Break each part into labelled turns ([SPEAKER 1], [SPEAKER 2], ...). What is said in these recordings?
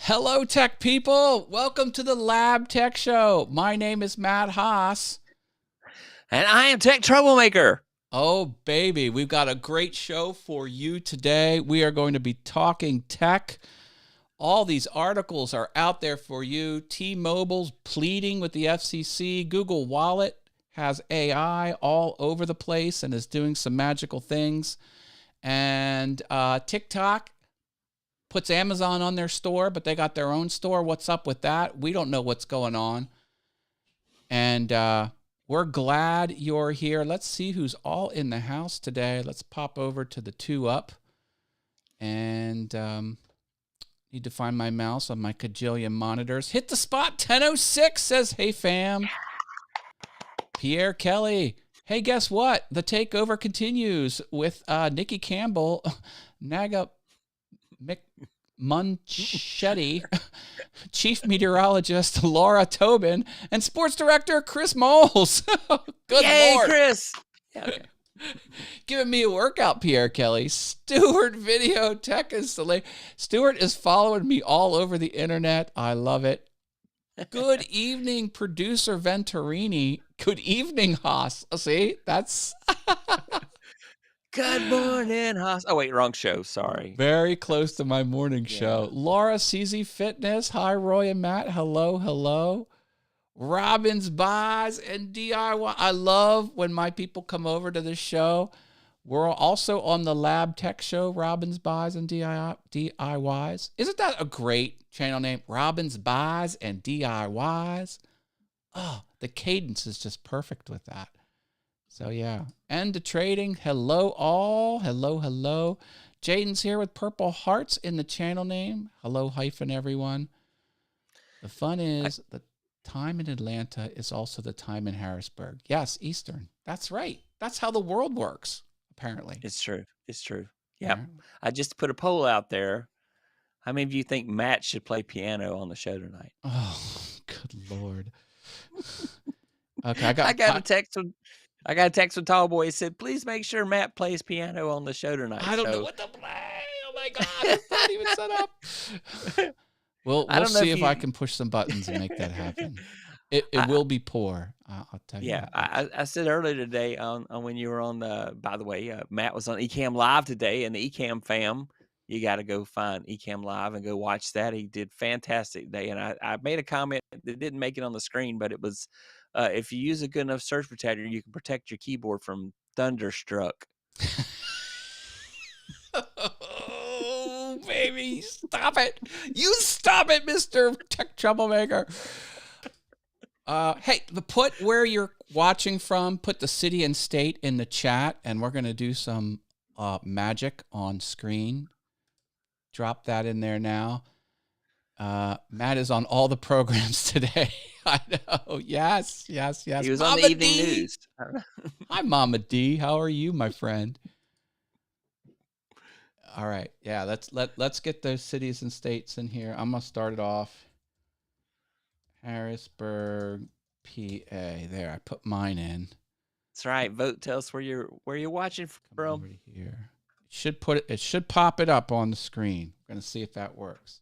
[SPEAKER 1] Hello, tech people. Welcome to the Lab Tech Show. My name is Matt Haas.
[SPEAKER 2] And I am Tech Troublemaker.
[SPEAKER 1] Oh, baby. We've got a great show for you today. We are going to be talking tech. All these articles are out there for you. T-Mobile's pleading with the FCC. Google Wallet has AI all over the place and is doing some magical things. And TikTok puts Amazon on their store, but they got their own store. What's up with that? We don't know what's going on. And we're glad you're here. Let's see who's all in the house today. Let's pop over to the 2UP. And need to find my mouse on my kajillion monitors. Hit the spot. 10:06 says, hey, fam. Pierre Kelly. Hey, guess what? The takeover continues with Nikki Campbell, Naga McMunchetti, Chief Meteorologist Laura Tobin, and Sports Director Chris Moles. Good
[SPEAKER 2] Yay,
[SPEAKER 1] Lord.
[SPEAKER 2] Chris. Yeah, okay.
[SPEAKER 1] Giving me a workout, Pierre Kelly. Stuart Video Tech Installation. Stuart is following me all over the internet. I love it. Good evening, producer Venturini. Good evening, Haas. See, that's...
[SPEAKER 2] Good morning, Haas. Oh, wait, wrong show. Sorry.
[SPEAKER 1] Very close to my morning show. Laura CZ Fitness. Hi, Roy and Matt. Hello, hello. Robbins Buys and DIY. I love when my people come over to this show. We're also on the Lab Tech Show, Robbins Buys and DIYs. Isn't that a great channel name? Robbins Buys and DIYs. Oh, the cadence is just perfect with that. So, yeah. End of trading. Hello, all. Hello, hello. Jaden's here with Purple Hearts in the channel name. Hello, hyphen, everyone. The fun is the time in Atlanta is also the time in Harrisburg. Yes, Eastern. That's right. That's how the world works, apparently.
[SPEAKER 2] It's true. It's true. Yeah. I just put a poll out there. How many of you think Matt should play piano on the show tonight?
[SPEAKER 1] Oh, good Lord. Okay,
[SPEAKER 2] I got a text from Tallboy. He said, please make sure Matt plays piano on the show tonight.
[SPEAKER 1] I don't know what to play. Oh, my God. It's not even set up. We'll see if I can push some buttons and make that happen. It will be poor. I'll tell you.
[SPEAKER 2] Yeah, I said earlier today on when you were on by the way, Matt was on Ecamm Live today, and the Ecamm fam, you got to go find Ecamm Live and go watch that. He did fantastic today, and I made a comment that didn't make it on the screen, but it was if you use a good enough surge protector, you can protect your keyboard from Thunderstruck.
[SPEAKER 1] Oh, baby, stop it. You stop it, Mr. Tech Troublemaker. Hey, put where you're watching from, put the city and state in the chat, and we're going to do some magic on screen. Drop that in there now. Matt is on all the programs today. I know. Yes.
[SPEAKER 2] He was Mama on the evening news.
[SPEAKER 1] Hi, Mama D. How are you, my friend? All right. Yeah, let's get those cities and states in here. I'm gonna start it off. Harrisburg, PA. There, I put mine in.
[SPEAKER 2] That's right. Vote. Tell us where you're watching from.
[SPEAKER 1] Over here. It should pop it up on the screen. We're gonna see if that works.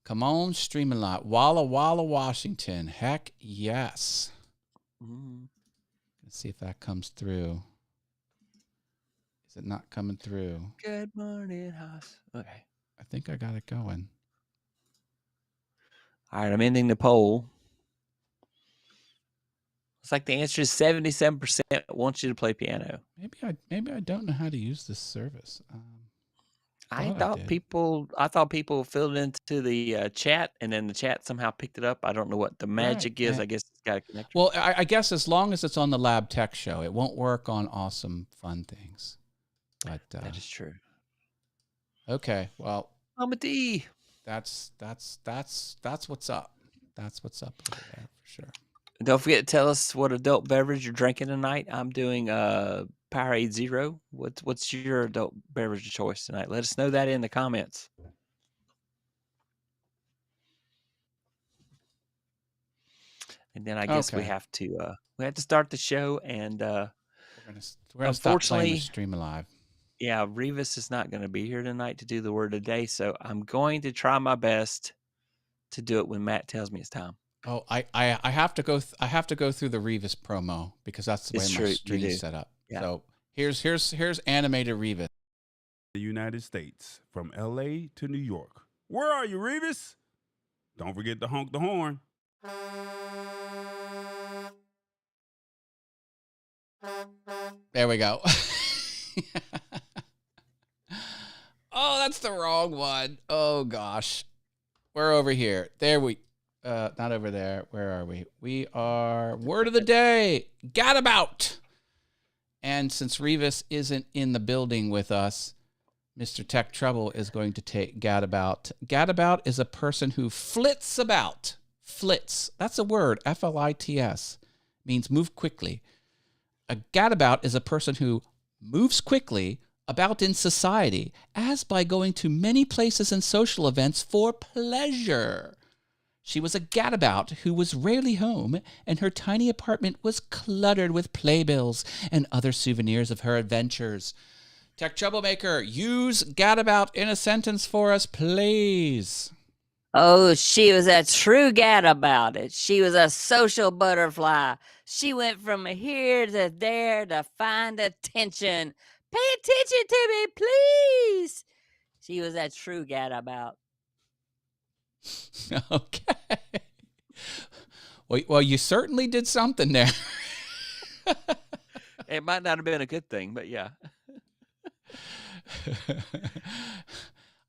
[SPEAKER 1] Come on, stream a lot. Walla Walla, Washington. Heck yes. Let's see if that comes through. Is it not coming through?
[SPEAKER 2] Good morning, Haas. Okay.
[SPEAKER 1] I think I got it going.
[SPEAKER 2] All right, I'm ending the poll. Looks like the answer is 77% wants you to play piano.
[SPEAKER 1] Maybe I don't know how to use this service.
[SPEAKER 2] I thought people filled it into the chat, and then the chat somehow picked it up. I don't know what the magic is. I guess it's got to connect.
[SPEAKER 1] Well, I guess as long as it's on the Lab Tech Show, it won't work on Awesome Fun Things. But
[SPEAKER 2] that is true.
[SPEAKER 1] Okay, well,
[SPEAKER 2] Mama D.
[SPEAKER 1] That's what's up. That's what's up over there for sure.
[SPEAKER 2] Don't forget to tell us what adult beverage you're drinking tonight. I'm doing Powerade Zero. What's your adult beverage of choice tonight? Let us know that in the comments. And then I guess we have to start the show, and
[SPEAKER 1] we're gonna stop playing with Stream Alive.
[SPEAKER 2] Yeah, Revis is not going to be here tonight to do the word of the day, so I'm going to try my best to do it when Matt tells me it's time.
[SPEAKER 1] Oh, I have to go. I have to go through the Revis promo because that's the way
[SPEAKER 2] It's
[SPEAKER 1] my
[SPEAKER 2] true, you
[SPEAKER 1] stream's
[SPEAKER 2] do.
[SPEAKER 1] set up.
[SPEAKER 2] Yeah.
[SPEAKER 1] So here's animated Revis.
[SPEAKER 3] The United States, from LA to New York. Where are you, Revis? Don't forget to honk the horn.
[SPEAKER 1] There we go. Oh, that's the wrong one. Oh gosh. We're over here. There we not over there. Where are we? We are word of the day. Gadabout. And since Revis isn't in the building with us, Mr. Tech Trouble is going to take gadabout. Gadabout is a person who flits about. Flits. That's a word. Flits. Means move quickly. A gadabout is a person who moves quickly about in society, as by going to many places and social events for pleasure. She was a gadabout who was rarely home, and her tiny apartment was cluttered with playbills and other souvenirs of her adventures. Tech Troublemaker, use gadabout in a sentence for us, please.
[SPEAKER 4] Oh, she was a true gadabout it. She was a social butterfly. She went from here to there to find attention. Pay attention to me, please. She was a true gadabout.
[SPEAKER 1] Okay. Well, you certainly did something there.
[SPEAKER 2] It might not have been a good thing, but yeah.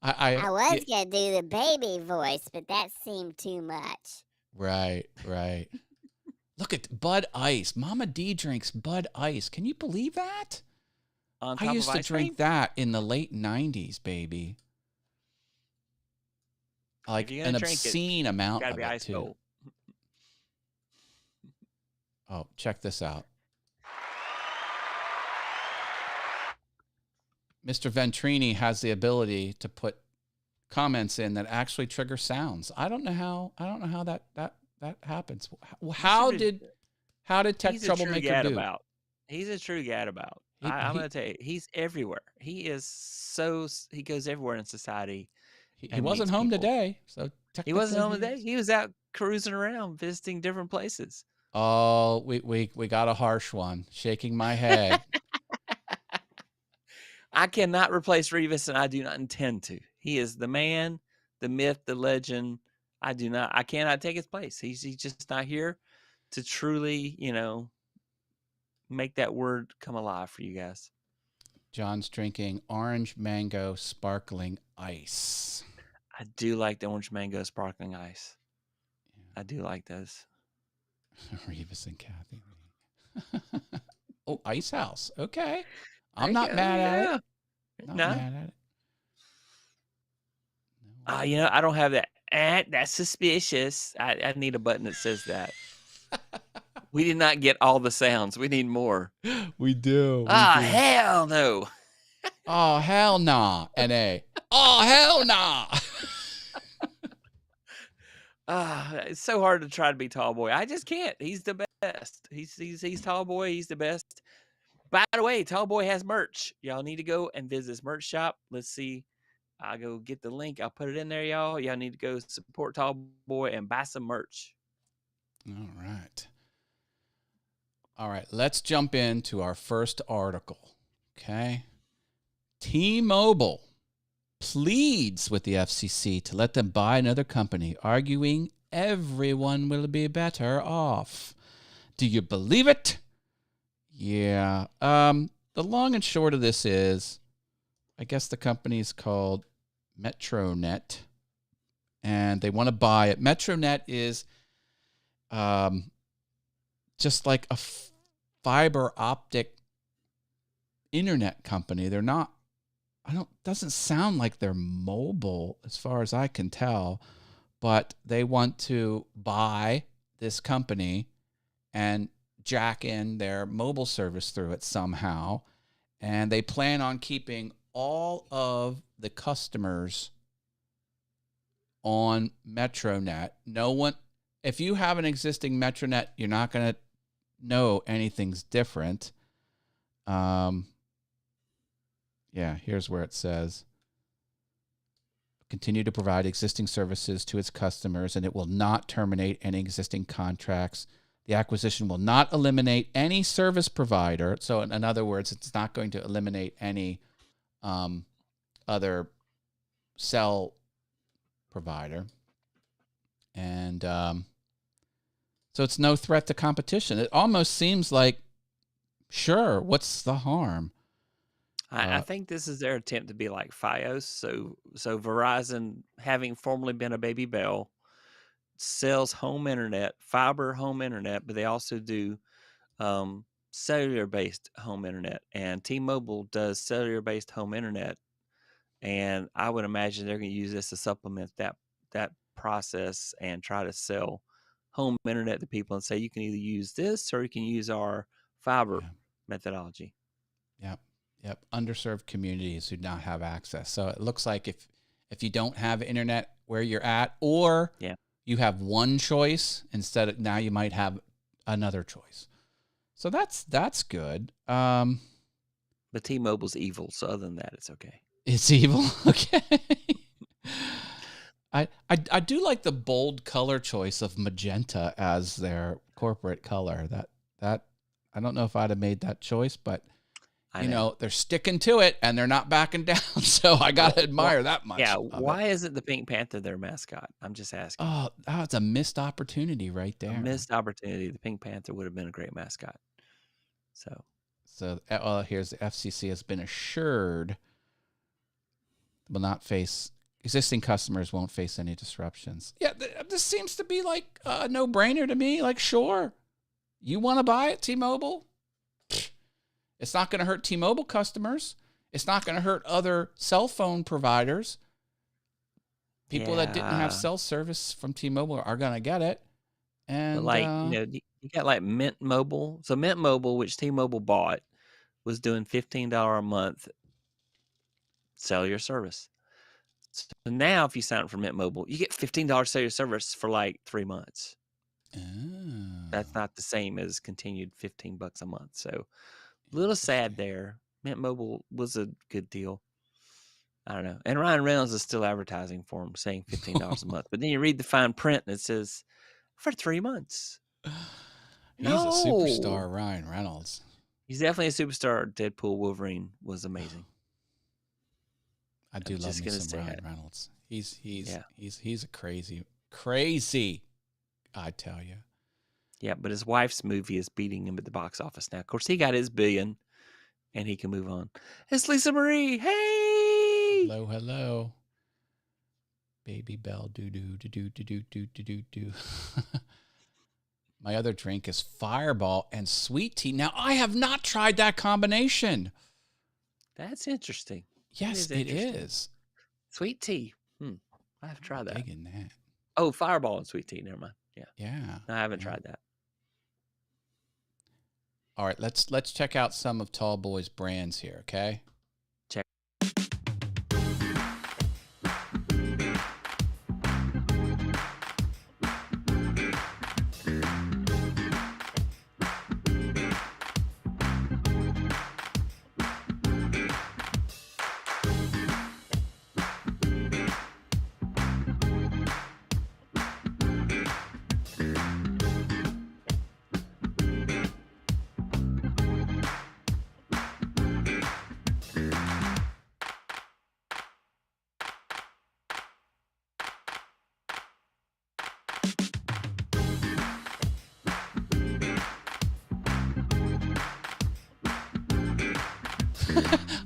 [SPEAKER 5] I was going to do the baby voice, but that seemed too much.
[SPEAKER 1] Right. Look at Bud Ice. Mama D drinks Bud Ice. Can you believe that?
[SPEAKER 2] On
[SPEAKER 1] I
[SPEAKER 2] top
[SPEAKER 1] used
[SPEAKER 2] of
[SPEAKER 1] to
[SPEAKER 2] ice
[SPEAKER 1] drink
[SPEAKER 2] cream?
[SPEAKER 1] that in the late 90s, baby. Like
[SPEAKER 2] you're
[SPEAKER 1] an
[SPEAKER 2] gonna drink it,
[SPEAKER 1] obscene amount
[SPEAKER 2] Gotta
[SPEAKER 1] of
[SPEAKER 2] be
[SPEAKER 1] it,
[SPEAKER 2] ice
[SPEAKER 1] too.
[SPEAKER 2] cold.
[SPEAKER 1] Oh, check this out. Mr. Ventrini has the ability to put comments in that actually trigger sounds. I don't know how that happens. How did Tech
[SPEAKER 2] He's a true
[SPEAKER 1] Troublemaker do?
[SPEAKER 2] gadabout. He's a true gadabout. I'm going to tell you, he's everywhere. He goes everywhere in society.
[SPEAKER 1] He wasn't home today, so
[SPEAKER 2] He wasn't home
[SPEAKER 1] technically
[SPEAKER 2] today. He was out cruising around, visiting different places.
[SPEAKER 1] Oh, we got a harsh one. Shaking my head.
[SPEAKER 2] I cannot replace Revis, and I do not intend to. He is the man, the myth, the legend. I cannot take his place. He's just not here to truly, make that word come alive for you guys.
[SPEAKER 1] John's drinking orange mango sparkling ice.
[SPEAKER 2] I do like the orange mango sparkling ice. Yeah. I do like those.
[SPEAKER 1] Revis and Kathy. Oh, Ice House. Okay. I'm not mad at it. Not mad at it.
[SPEAKER 2] No. I don't have that. That's suspicious. I need a button that says that. We did not get all the sounds. We need more.
[SPEAKER 1] We do.
[SPEAKER 2] Hell no.
[SPEAKER 1] Oh, hell nah. N.A. Oh, hell nah.
[SPEAKER 2] It's so hard to try to be Tallboy. I just can't. He's the best. He's Tallboy. He's the best. By the way, Tallboy has merch. Y'all need to go and visit his merch shop. Let's see. I'll go get the link. I'll put it in there, y'all. Y'all need to go support Tallboy and buy some merch.
[SPEAKER 1] All right. Let's jump into our first article. Okay. T-Mobile pleads with the FCC to let them buy another company, arguing everyone will be better off. Do you believe it? Yeah. The long and short of this is, I guess the company's called Metronet, and they want to buy it. Metronet is just like a fiber optic internet company. They're not, doesn't sound like they're mobile as far as I can tell, but they want to buy this company and jack in their mobile service through it somehow. And they plan on keeping all of the customers on Metronet. No one, if you have an existing Metronet, you're not going to know anything's different. Yeah, here's where it says, continue to provide existing services to its customers, and it will not terminate any existing contracts. The acquisition will not eliminate any service provider. So in other words, it's not going to eliminate any other cell provider. And so it's no threat to competition. It almost seems like, sure, what's the harm?
[SPEAKER 2] I think this is their attempt to be like Fios. So Verizon, having formerly been a Baby Bell, sells home internet, fiber home internet, but they also do cellular-based home internet. And T-Mobile does cellular-based home internet. And I would imagine they're going to use this to supplement that process and try to sell home internet to people and say you can either use this or you can use our fiber methodology.
[SPEAKER 1] Yep. Underserved communities who not have access. So it looks like if you don't have internet where you're at, or you have one choice instead of now you might have another choice. So that's good.
[SPEAKER 2] But T-Mobile's evil, so other than that, it's okay.
[SPEAKER 1] It's evil. Okay. I do like the bold color choice of magenta as their corporate color. That I don't know if I'd have made that choice, but you know, they're sticking to it and they're not backing down. So I got to admire that much.
[SPEAKER 2] Yeah. Why isn't the Pink Panther their mascot? I'm just asking.
[SPEAKER 1] Oh, it's a missed opportunity right there.
[SPEAKER 2] A missed opportunity. The Pink Panther would have been a great mascot. So
[SPEAKER 1] here's the FCC has been assured will not face existing customers won't face any disruptions. Yeah, this seems to be like a no-brainer to me. Like, sure, you want to buy it, T-Mobile? It's not going to hurt T-Mobile customers. It's not going to hurt other cell phone providers. People that didn't have cell service from T-Mobile are going to get it. And
[SPEAKER 2] but you got like Mint Mobile. So Mint Mobile, which T-Mobile bought, was doing $15 a month cellular service. So now if you sign up for Mint Mobile, you get $15 cellular service for like 3 months.
[SPEAKER 1] Oh.
[SPEAKER 2] That's not the same as continued $15 a month. So a little sad there. Mint Mobile was a good deal. I don't know. And Ryan Reynolds is still advertising for him, saying $15 a month. But then you read the fine print and it says, for 3 months.
[SPEAKER 1] He's a superstar, Ryan Reynolds.
[SPEAKER 2] He's definitely a superstar. Deadpool Wolverine was amazing.
[SPEAKER 1] I do love me some Ryan Reynolds. He's a crazy, I tell you.
[SPEAKER 2] Yeah, but his wife's movie is beating him at the box office now. Of course, he got his $1 billion, and he can move on. It's Lisa Marie. Hey!
[SPEAKER 1] Hello. Baby Bell, do. My other drink is Fireball and sweet tea. Now, I have not tried that combination.
[SPEAKER 2] That's interesting.
[SPEAKER 1] Yes, it is.
[SPEAKER 2] Sweet tea. I have to try that.
[SPEAKER 1] Digging that.
[SPEAKER 2] Oh, Fireball and sweet tea. Never mind.
[SPEAKER 1] Yeah.
[SPEAKER 2] No, I haven't tried that.
[SPEAKER 1] All right, let's check out some of Tallboy's brands here, okay?
[SPEAKER 2] Check.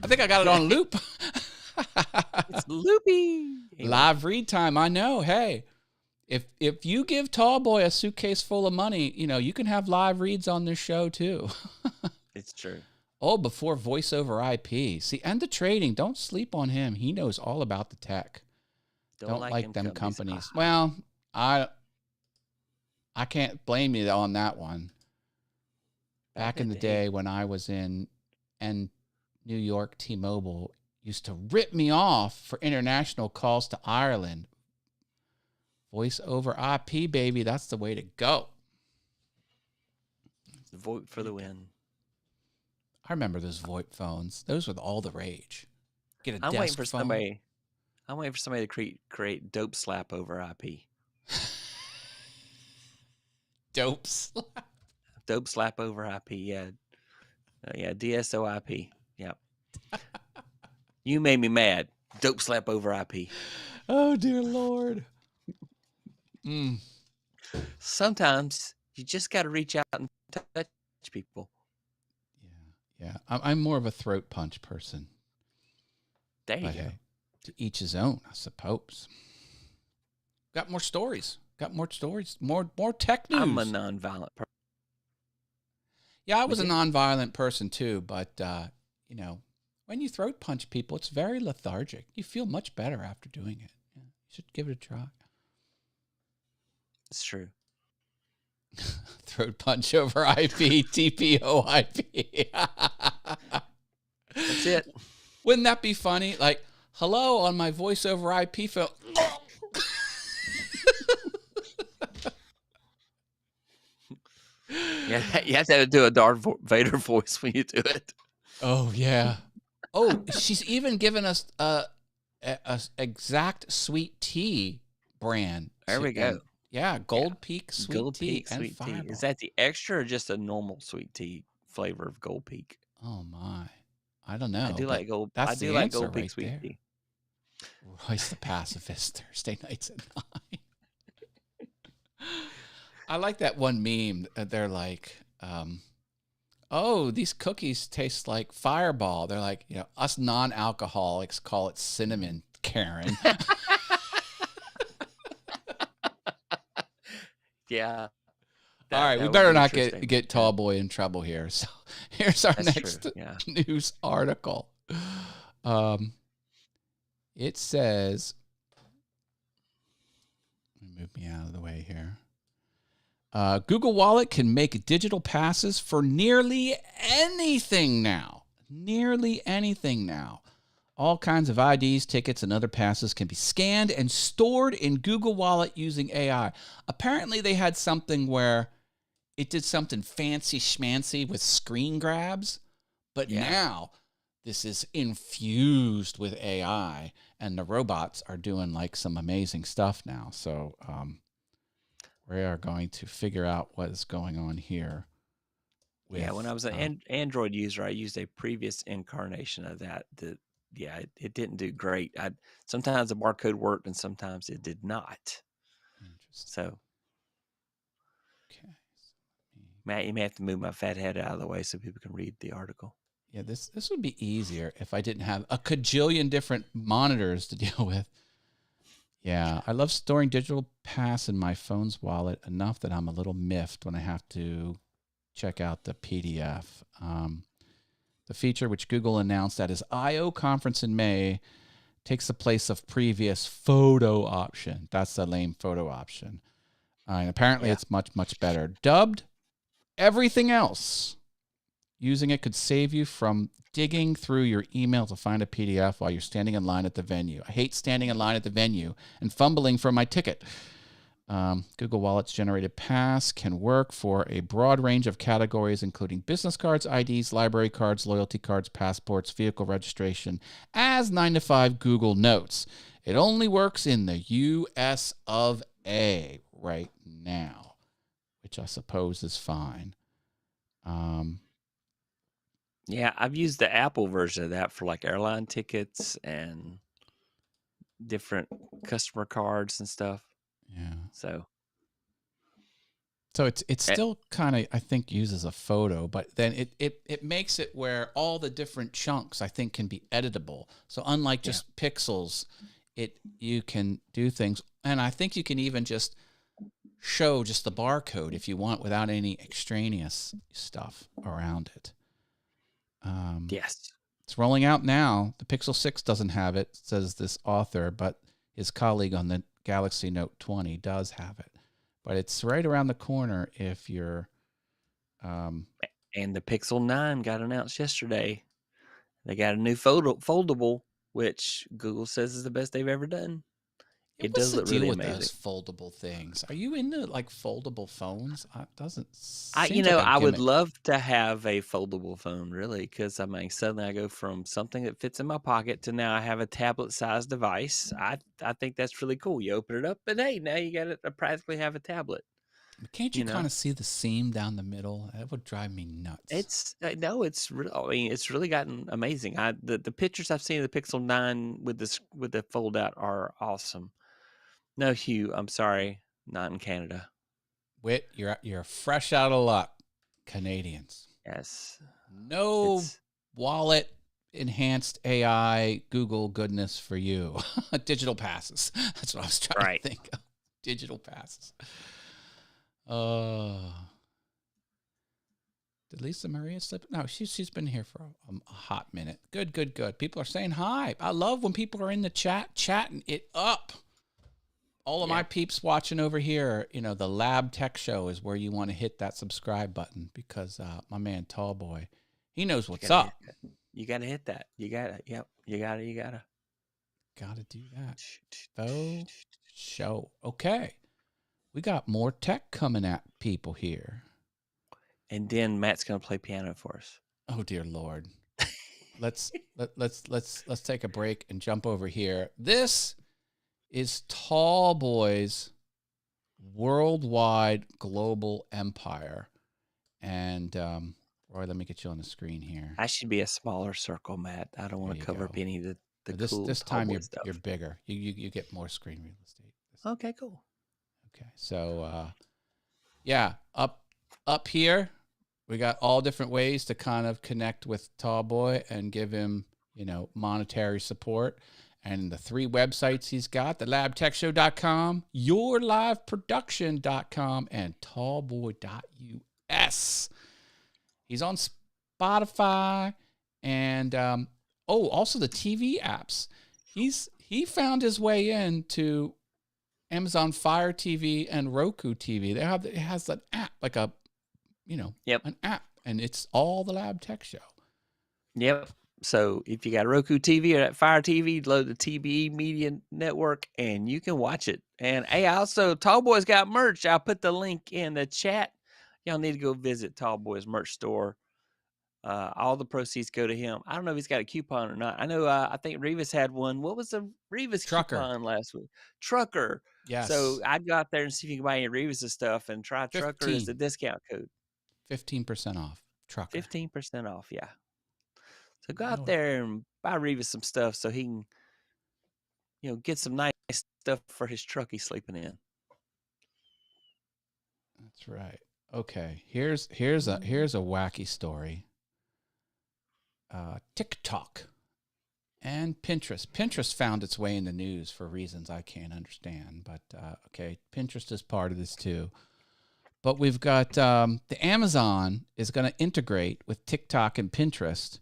[SPEAKER 1] I think I got it on loop.
[SPEAKER 2] It's loopy.
[SPEAKER 1] Live read time. I know. Hey, if you give Tallboy a suitcase full of money, you can have live reads on this show too.
[SPEAKER 2] It's true.
[SPEAKER 1] Oh, before voice over IP. See, and the trading. Don't sleep on him. He knows all about the tech. Don't like them companies. Well, I can't blame you on that one. Back in the day when I was in New York, T-Mobile used to rip me off for international calls to Ireland. Voice over IP, baby. That's the way to go.
[SPEAKER 2] VoIP for the win.
[SPEAKER 1] I remember those VoIP phones. Those were all the rage. Get a
[SPEAKER 2] I'm waiting
[SPEAKER 1] desk
[SPEAKER 2] for
[SPEAKER 1] phone.
[SPEAKER 2] somebody. I'm waiting for somebody to create dope slap over IP.
[SPEAKER 1] Dope slap.
[SPEAKER 2] Dope slap over IP. Yeah. DSO IP. Yeah. You made me mad. Dope slap over IP.
[SPEAKER 1] Oh dear Lord. Mm.
[SPEAKER 2] Sometimes you just got to reach out and touch people.
[SPEAKER 1] Yeah. I'm more of a throat punch person.
[SPEAKER 2] There you
[SPEAKER 1] But
[SPEAKER 2] go.
[SPEAKER 1] hey, to each his own, I suppose. Got more stories. More tech news.
[SPEAKER 2] I'm a nonviolent person.
[SPEAKER 1] Yeah, I was a
[SPEAKER 2] Okay.
[SPEAKER 1] nonviolent person too, but you know, when you throat punch people, it's very lethargic. You feel much better after doing it. Yeah, you should give it a try.
[SPEAKER 2] It's true.
[SPEAKER 1] Throat punch over IP, TPO IP.
[SPEAKER 2] That's it.
[SPEAKER 1] Wouldn't that be funny? Like, hello on my voice over IP phone.
[SPEAKER 2] Yeah, you have to do a Darth Vader voice when you do it.
[SPEAKER 1] Oh yeah. Oh, she's even given us a exact sweet tea brand.
[SPEAKER 2] There we go.
[SPEAKER 1] And, yeah, Gold Peak sweet
[SPEAKER 2] Gold
[SPEAKER 1] tea
[SPEAKER 2] Peak
[SPEAKER 1] and
[SPEAKER 2] sweet tea.
[SPEAKER 1] Fireball.
[SPEAKER 2] Is that the extra or just a normal sweet tea flavor of Gold Peak?
[SPEAKER 1] Oh my, I don't know.
[SPEAKER 2] I do like Gold.
[SPEAKER 1] That's
[SPEAKER 2] I do
[SPEAKER 1] the
[SPEAKER 2] like
[SPEAKER 1] answer
[SPEAKER 2] Gold Peak
[SPEAKER 1] right
[SPEAKER 2] sweet
[SPEAKER 1] there.
[SPEAKER 2] tea.
[SPEAKER 1] Royce the Pacifist, Thursday nights at 9. I like that one meme. They're like, oh, these cookies taste like Fireball. They're like, you know, us non-alcoholics call it cinnamon, Karen.
[SPEAKER 2] Yeah.
[SPEAKER 1] All right, we
[SPEAKER 2] would
[SPEAKER 1] better
[SPEAKER 2] be
[SPEAKER 1] not
[SPEAKER 2] interesting.
[SPEAKER 1] get Tallboy in trouble here. So here's our
[SPEAKER 2] That's
[SPEAKER 1] next
[SPEAKER 2] true. Yeah.
[SPEAKER 1] news article. It says, let me move me out of the way here. Google Wallet can make digital passes for nearly anything now. Nearly anything now. All kinds of IDs, tickets, and other passes can be scanned and stored in Google Wallet using AI. Apparently, they had something where it did something fancy schmancy with screen grabs, but now this is infused with AI, and the robots are doing like some amazing stuff now. So we are going to figure out what is going on here.
[SPEAKER 2] When I was an Android user, I used a previous incarnation of that. It didn't do great. Sometimes the barcode worked and sometimes it did not. So,
[SPEAKER 1] okay.
[SPEAKER 2] Matt, you may have to move my fat head out of the way so people can read the article.
[SPEAKER 1] Yeah, this would be easier if I didn't have a cajillion different monitors to deal with. Yeah, I love storing digital pass in my phone's wallet enough that I'm a little miffed when I have to check out the PDF. The feature, which Google announced at its I/O conference in May, takes the place of previous photo option. That's the lame photo option. And apparently it's much, much better. Dubbed everything else. Using it could save you from digging through your email to find a PDF while you're standing in line at the venue. I hate standing in line at the venue and fumbling for my ticket. Google Wallet's generated pass can work for a broad range of categories, including business cards, IDs, library cards, loyalty cards, passports, vehicle registration, as 9to5 Google notes. It only works in the US of A right now, which I suppose is fine.
[SPEAKER 2] I've used the Apple version of that for like airline tickets and different customer cards and stuff.
[SPEAKER 1] Yeah.
[SPEAKER 2] So
[SPEAKER 1] it's still kind of, I think, uses a photo, but then it makes it where all the different chunks, I think, can be editable. So unlike just pixels, you can do things, and I think you can even just show just the barcode if you want without any extraneous stuff around it.
[SPEAKER 2] Yes.
[SPEAKER 1] It's rolling out now. The Pixel 6 doesn't have it, says this author, but his colleague on the Galaxy Note 20 does have it. But it's right around the corner if you're...
[SPEAKER 2] And the Pixel 9 got announced yesterday. They got a new foldable, which Google says is the best they've ever done.
[SPEAKER 1] Yeah,
[SPEAKER 2] It
[SPEAKER 1] what's
[SPEAKER 2] does
[SPEAKER 1] the
[SPEAKER 2] look
[SPEAKER 1] deal
[SPEAKER 2] really
[SPEAKER 1] with
[SPEAKER 2] amazing.
[SPEAKER 1] those foldable things? Are you into like foldable phones? Doesn't
[SPEAKER 2] You
[SPEAKER 1] seems like
[SPEAKER 2] know,
[SPEAKER 1] a
[SPEAKER 2] I would
[SPEAKER 1] gimmick.
[SPEAKER 2] love to have a foldable phone, really, because I mean, suddenly I go from something that fits in my pocket to now I have a tablet-sized device. I think that's really cool. You open it up, and hey, now you got to practically have a tablet.
[SPEAKER 1] Can't you
[SPEAKER 2] You
[SPEAKER 1] kind
[SPEAKER 2] know,
[SPEAKER 1] of see the seam down the middle? That would drive me nuts.
[SPEAKER 2] it's no, it's really. I mean, it's really gotten amazing. The pictures I've seen of the Pixel 9 with the fold out are awesome. No, Hugh, I'm sorry, not in Canada.
[SPEAKER 1] Whit, you're fresh out of luck, Canadians.
[SPEAKER 2] Yes,
[SPEAKER 1] No
[SPEAKER 2] it's
[SPEAKER 1] wallet enhanced AI Google goodness for you. Digital passes. That's what I was trying
[SPEAKER 2] right.
[SPEAKER 1] to think of. Digital passes. Uh, did Lisa Maria slip? No, she's been here for a hot minute. Good. People are saying hi. I love when people are in the chat chatting it up. All of my peeps watching over here, the Lab Tech Show is where you want to hit that subscribe button because my man Tallboy, he knows what's up.
[SPEAKER 2] You gotta hit that. You gotta. Yep. You gotta.
[SPEAKER 1] Gotta do that. Faux show. Okay. We got more tech coming at people here.
[SPEAKER 2] And then Matt's gonna play piano for us.
[SPEAKER 1] Oh dear Lord. let's take a break and jump over here. This is Tallboy's worldwide global empire. And Roy, let me get you on the screen here.
[SPEAKER 2] I should be a smaller circle, Matt. I don't want to cover up any of the cool
[SPEAKER 1] this time
[SPEAKER 2] Tallboy stuff.
[SPEAKER 1] you're bigger. You get more screen real estate.
[SPEAKER 2] Okay, cool.
[SPEAKER 1] Okay. So yeah, up here we got all different ways to kind of connect with Tallboy and give him, monetary support. And the 3 websites he's got, the labtechshow.com, yourliveproduction.com, and tallboy.us. He's on Spotify and also the TV apps. He found his way into Amazon Fire TV and Roku TV. It has an app, like an app, and it's all the Lab Tech Show.
[SPEAKER 2] Yep. So if you got a Roku TV or that Fire TV, load the TBE Media Network and you can watch it. And hey, also Tallboy's got merch. I'll put the link in the chat. Y'all need to go visit Tallboy's merch store. All the proceeds go to him. I don't know if he's got a coupon or not. I know. I think Revis had one. What was the Revis coupon last week? Trucker.
[SPEAKER 1] Yes.
[SPEAKER 2] So I'd go out there and see if you can buy any Revis stuff and try Trucker as a discount code.
[SPEAKER 1] 15% off. Trucker.
[SPEAKER 2] 15% off. Yeah. So go out there and buy Revis some stuff so he can, get some nice stuff for his truck he's sleeping in.
[SPEAKER 1] That's right. Okay. Here's a wacky story. TikTok and Pinterest. Pinterest found its way in the news for reasons I can't understand, but okay, Pinterest is part of this too. But we've got the Amazon is going to integrate with TikTok and Pinterest.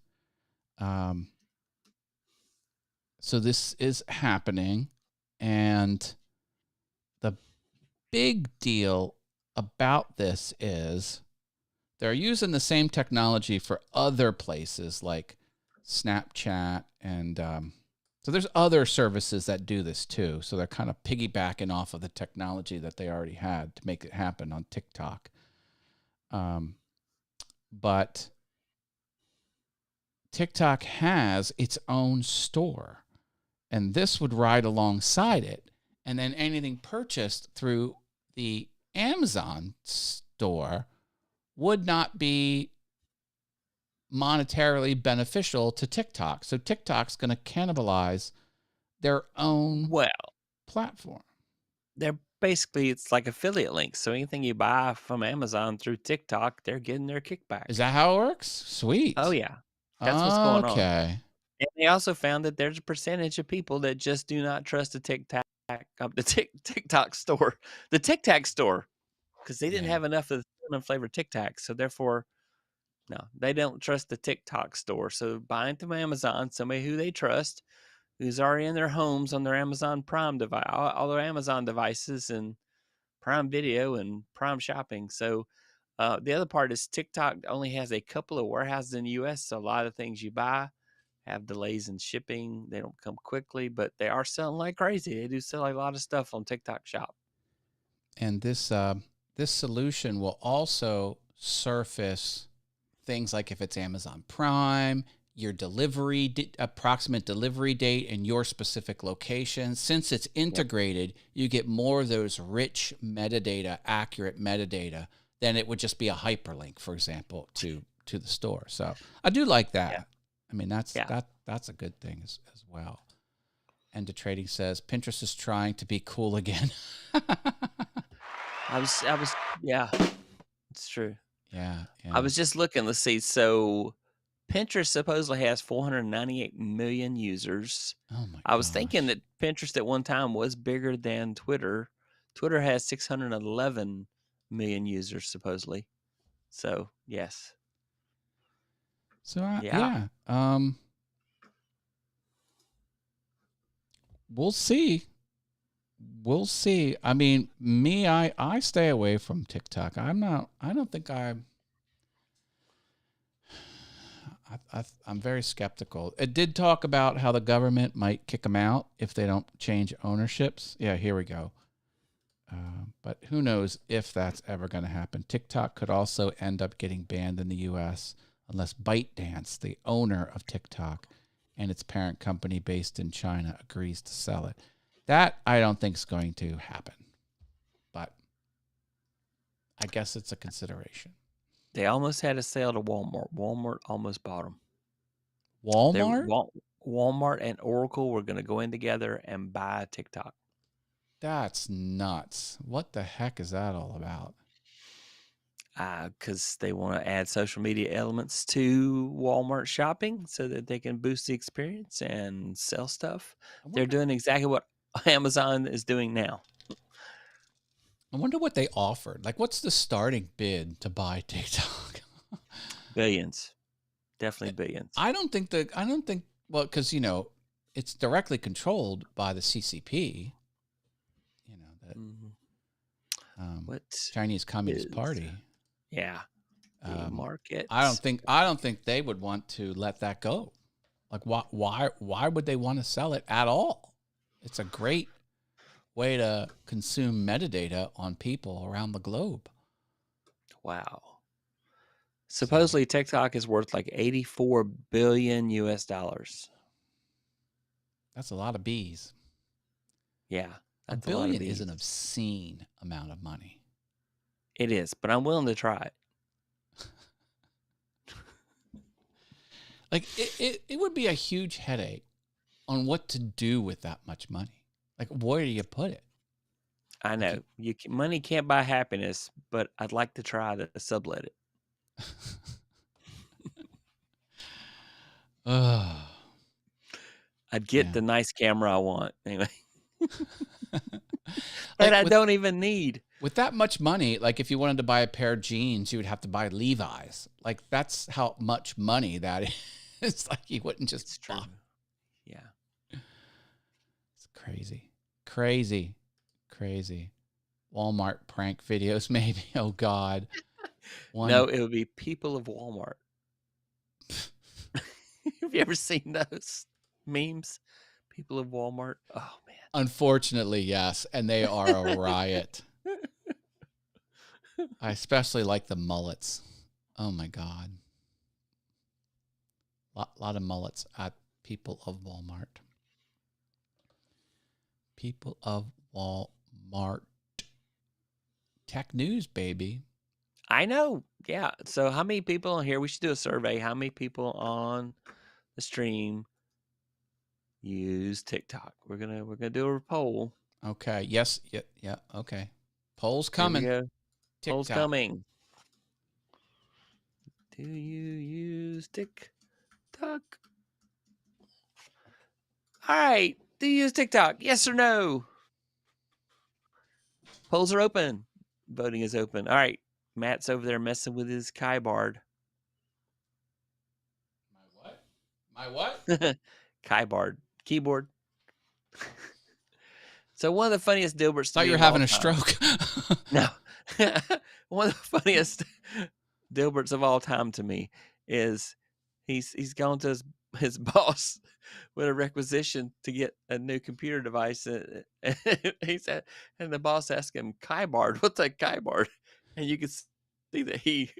[SPEAKER 1] So this is happening, and the big deal about this is they're using the same technology for other places like Snapchat, and so there's other services that do this too. So they're kind of piggybacking off of the technology that they already had to make it happen on TikTok. But TikTok has its own store, and this would ride alongside it. And then anything purchased through the Amazon store would not be monetarily beneficial to TikTok. So TikTok's going to cannibalize their own platform.
[SPEAKER 2] They're basically, it's like affiliate links. So anything you buy from Amazon through TikTok, they're getting their kickback.
[SPEAKER 1] Is that how it works? Sweet.
[SPEAKER 2] Oh, yeah. That's what's going on.
[SPEAKER 1] Okay.
[SPEAKER 2] And they also found that there's a percentage of people that just do not trust the TikTok store, because they didn't have enough of the cinnamon flavored Tic Tacs. So therefore, no, they don't trust the TikTok store. So buying through Amazon, somebody who they trust, who's already in their homes on their Amazon Prime device, all their Amazon devices and Prime Video and Prime Shopping. So the other part is TikTok only has a couple of warehouses in the U.S. So a lot of things you buy, have delays in shipping. They don't come quickly, but they are selling like crazy. They do sell a lot of stuff on TikTok Shop.
[SPEAKER 1] And this solution will also surface things like if it's Amazon Prime, your approximate delivery date, and your specific location. Since it's integrated, you get more of those rich metadata, accurate metadata, than it would just be a hyperlink, for example, to the store. So I do like that.
[SPEAKER 2] Yeah.
[SPEAKER 1] I mean, that's a good thing as well. End of Trading says Pinterest is trying to be cool again.
[SPEAKER 2] I was, yeah, it's true.
[SPEAKER 1] Yeah.
[SPEAKER 2] I was just looking. Let's see. So Pinterest supposedly has 498 million users.
[SPEAKER 1] Oh my!
[SPEAKER 2] I was thinking that Pinterest at one time was bigger than Twitter. Twitter has 611 million users supposedly. So yes.
[SPEAKER 1] So yeah. We'll see. We'll see. I mean, me, I stay away from TikTok. I'm very skeptical. It did talk about how the government might kick them out if they don't change ownerships. Yeah, here we go. But who knows if that's ever going to happen. TikTok could also end up getting banned in the U.S. unless ByteDance, the owner of TikTok, and its parent company based in China, agrees to sell it. That I don't think is going to happen. But I guess it's a consideration.
[SPEAKER 2] They almost had a sale to Walmart. Walmart almost bought them.
[SPEAKER 1] Walmart?
[SPEAKER 2] Walmart and Oracle were going to go in together and buy TikTok.
[SPEAKER 1] That's nuts. What the heck is that all about?
[SPEAKER 2] Because they want to add social media elements to Walmart shopping so that they can boost the experience and sell stuff. They're doing exactly what Amazon is doing now.
[SPEAKER 1] I wonder what they offered. Like, what's the starting bid to buy TikTok?
[SPEAKER 2] Billions. Definitely billions.
[SPEAKER 1] I don't think, well, because, it's directly controlled by the CCP,
[SPEAKER 2] What
[SPEAKER 1] Chinese Communist Party.
[SPEAKER 2] Yeah. Market.
[SPEAKER 1] I don't think they would want to let that go. Like, why would they want to sell it at all? It's a great way to consume metadata on people around the globe.
[SPEAKER 2] Wow. Supposedly TikTok is worth like $84 billion US.
[SPEAKER 1] That's a lot of bees.
[SPEAKER 2] Yeah.
[SPEAKER 1] $1 billion is an obscene amount of money.
[SPEAKER 2] It is, but I'm willing to try it.
[SPEAKER 1] Like, it would be a huge headache on what to do with that much money. Like, where do you put it?
[SPEAKER 2] I know. Money can't buy happiness, but I'd like to try to sublet it. I'd get the nice camera I want anyway. But I don't even need.
[SPEAKER 1] With that much money, like if you wanted to buy a pair of jeans, you would have to buy Levi's. Like, that's how much money that is. It's like you wouldn't just.
[SPEAKER 2] It's true. Yeah.
[SPEAKER 1] It's crazy. Walmart prank videos, maybe. Oh God.
[SPEAKER 2] No, it would be people of Walmart. Have you ever seen those memes? People of Walmart. Oh man.
[SPEAKER 1] Unfortunately, yes, and they are a riot. I especially like the mullets. Oh my God. Lot of mullets at people of Walmart. People of Walmart. Tech news, baby.
[SPEAKER 2] I know. Yeah. So how many people on here? We should do a survey. How many people on the stream use TikTok? We're gonna do a poll.
[SPEAKER 1] Okay. Yes. Yeah. Okay. Poll's coming.
[SPEAKER 2] Here we go. Poll's coming. Do you use TikTok? All right. Do you use TikTok? Yes or no? Polls are open. Voting is open. All right. Matt's over there messing with his keyboard.
[SPEAKER 1] My what?
[SPEAKER 2] Keyboard. So one of the funniest Dilberts.
[SPEAKER 1] Thought you were having a stroke.
[SPEAKER 2] No. One of the funniest Dilberts of all time to me is he's gone to his his boss with a requisition to get a new computer device. And he said, and the boss asked him, Keyboard, what's a keyboard? And you could see that he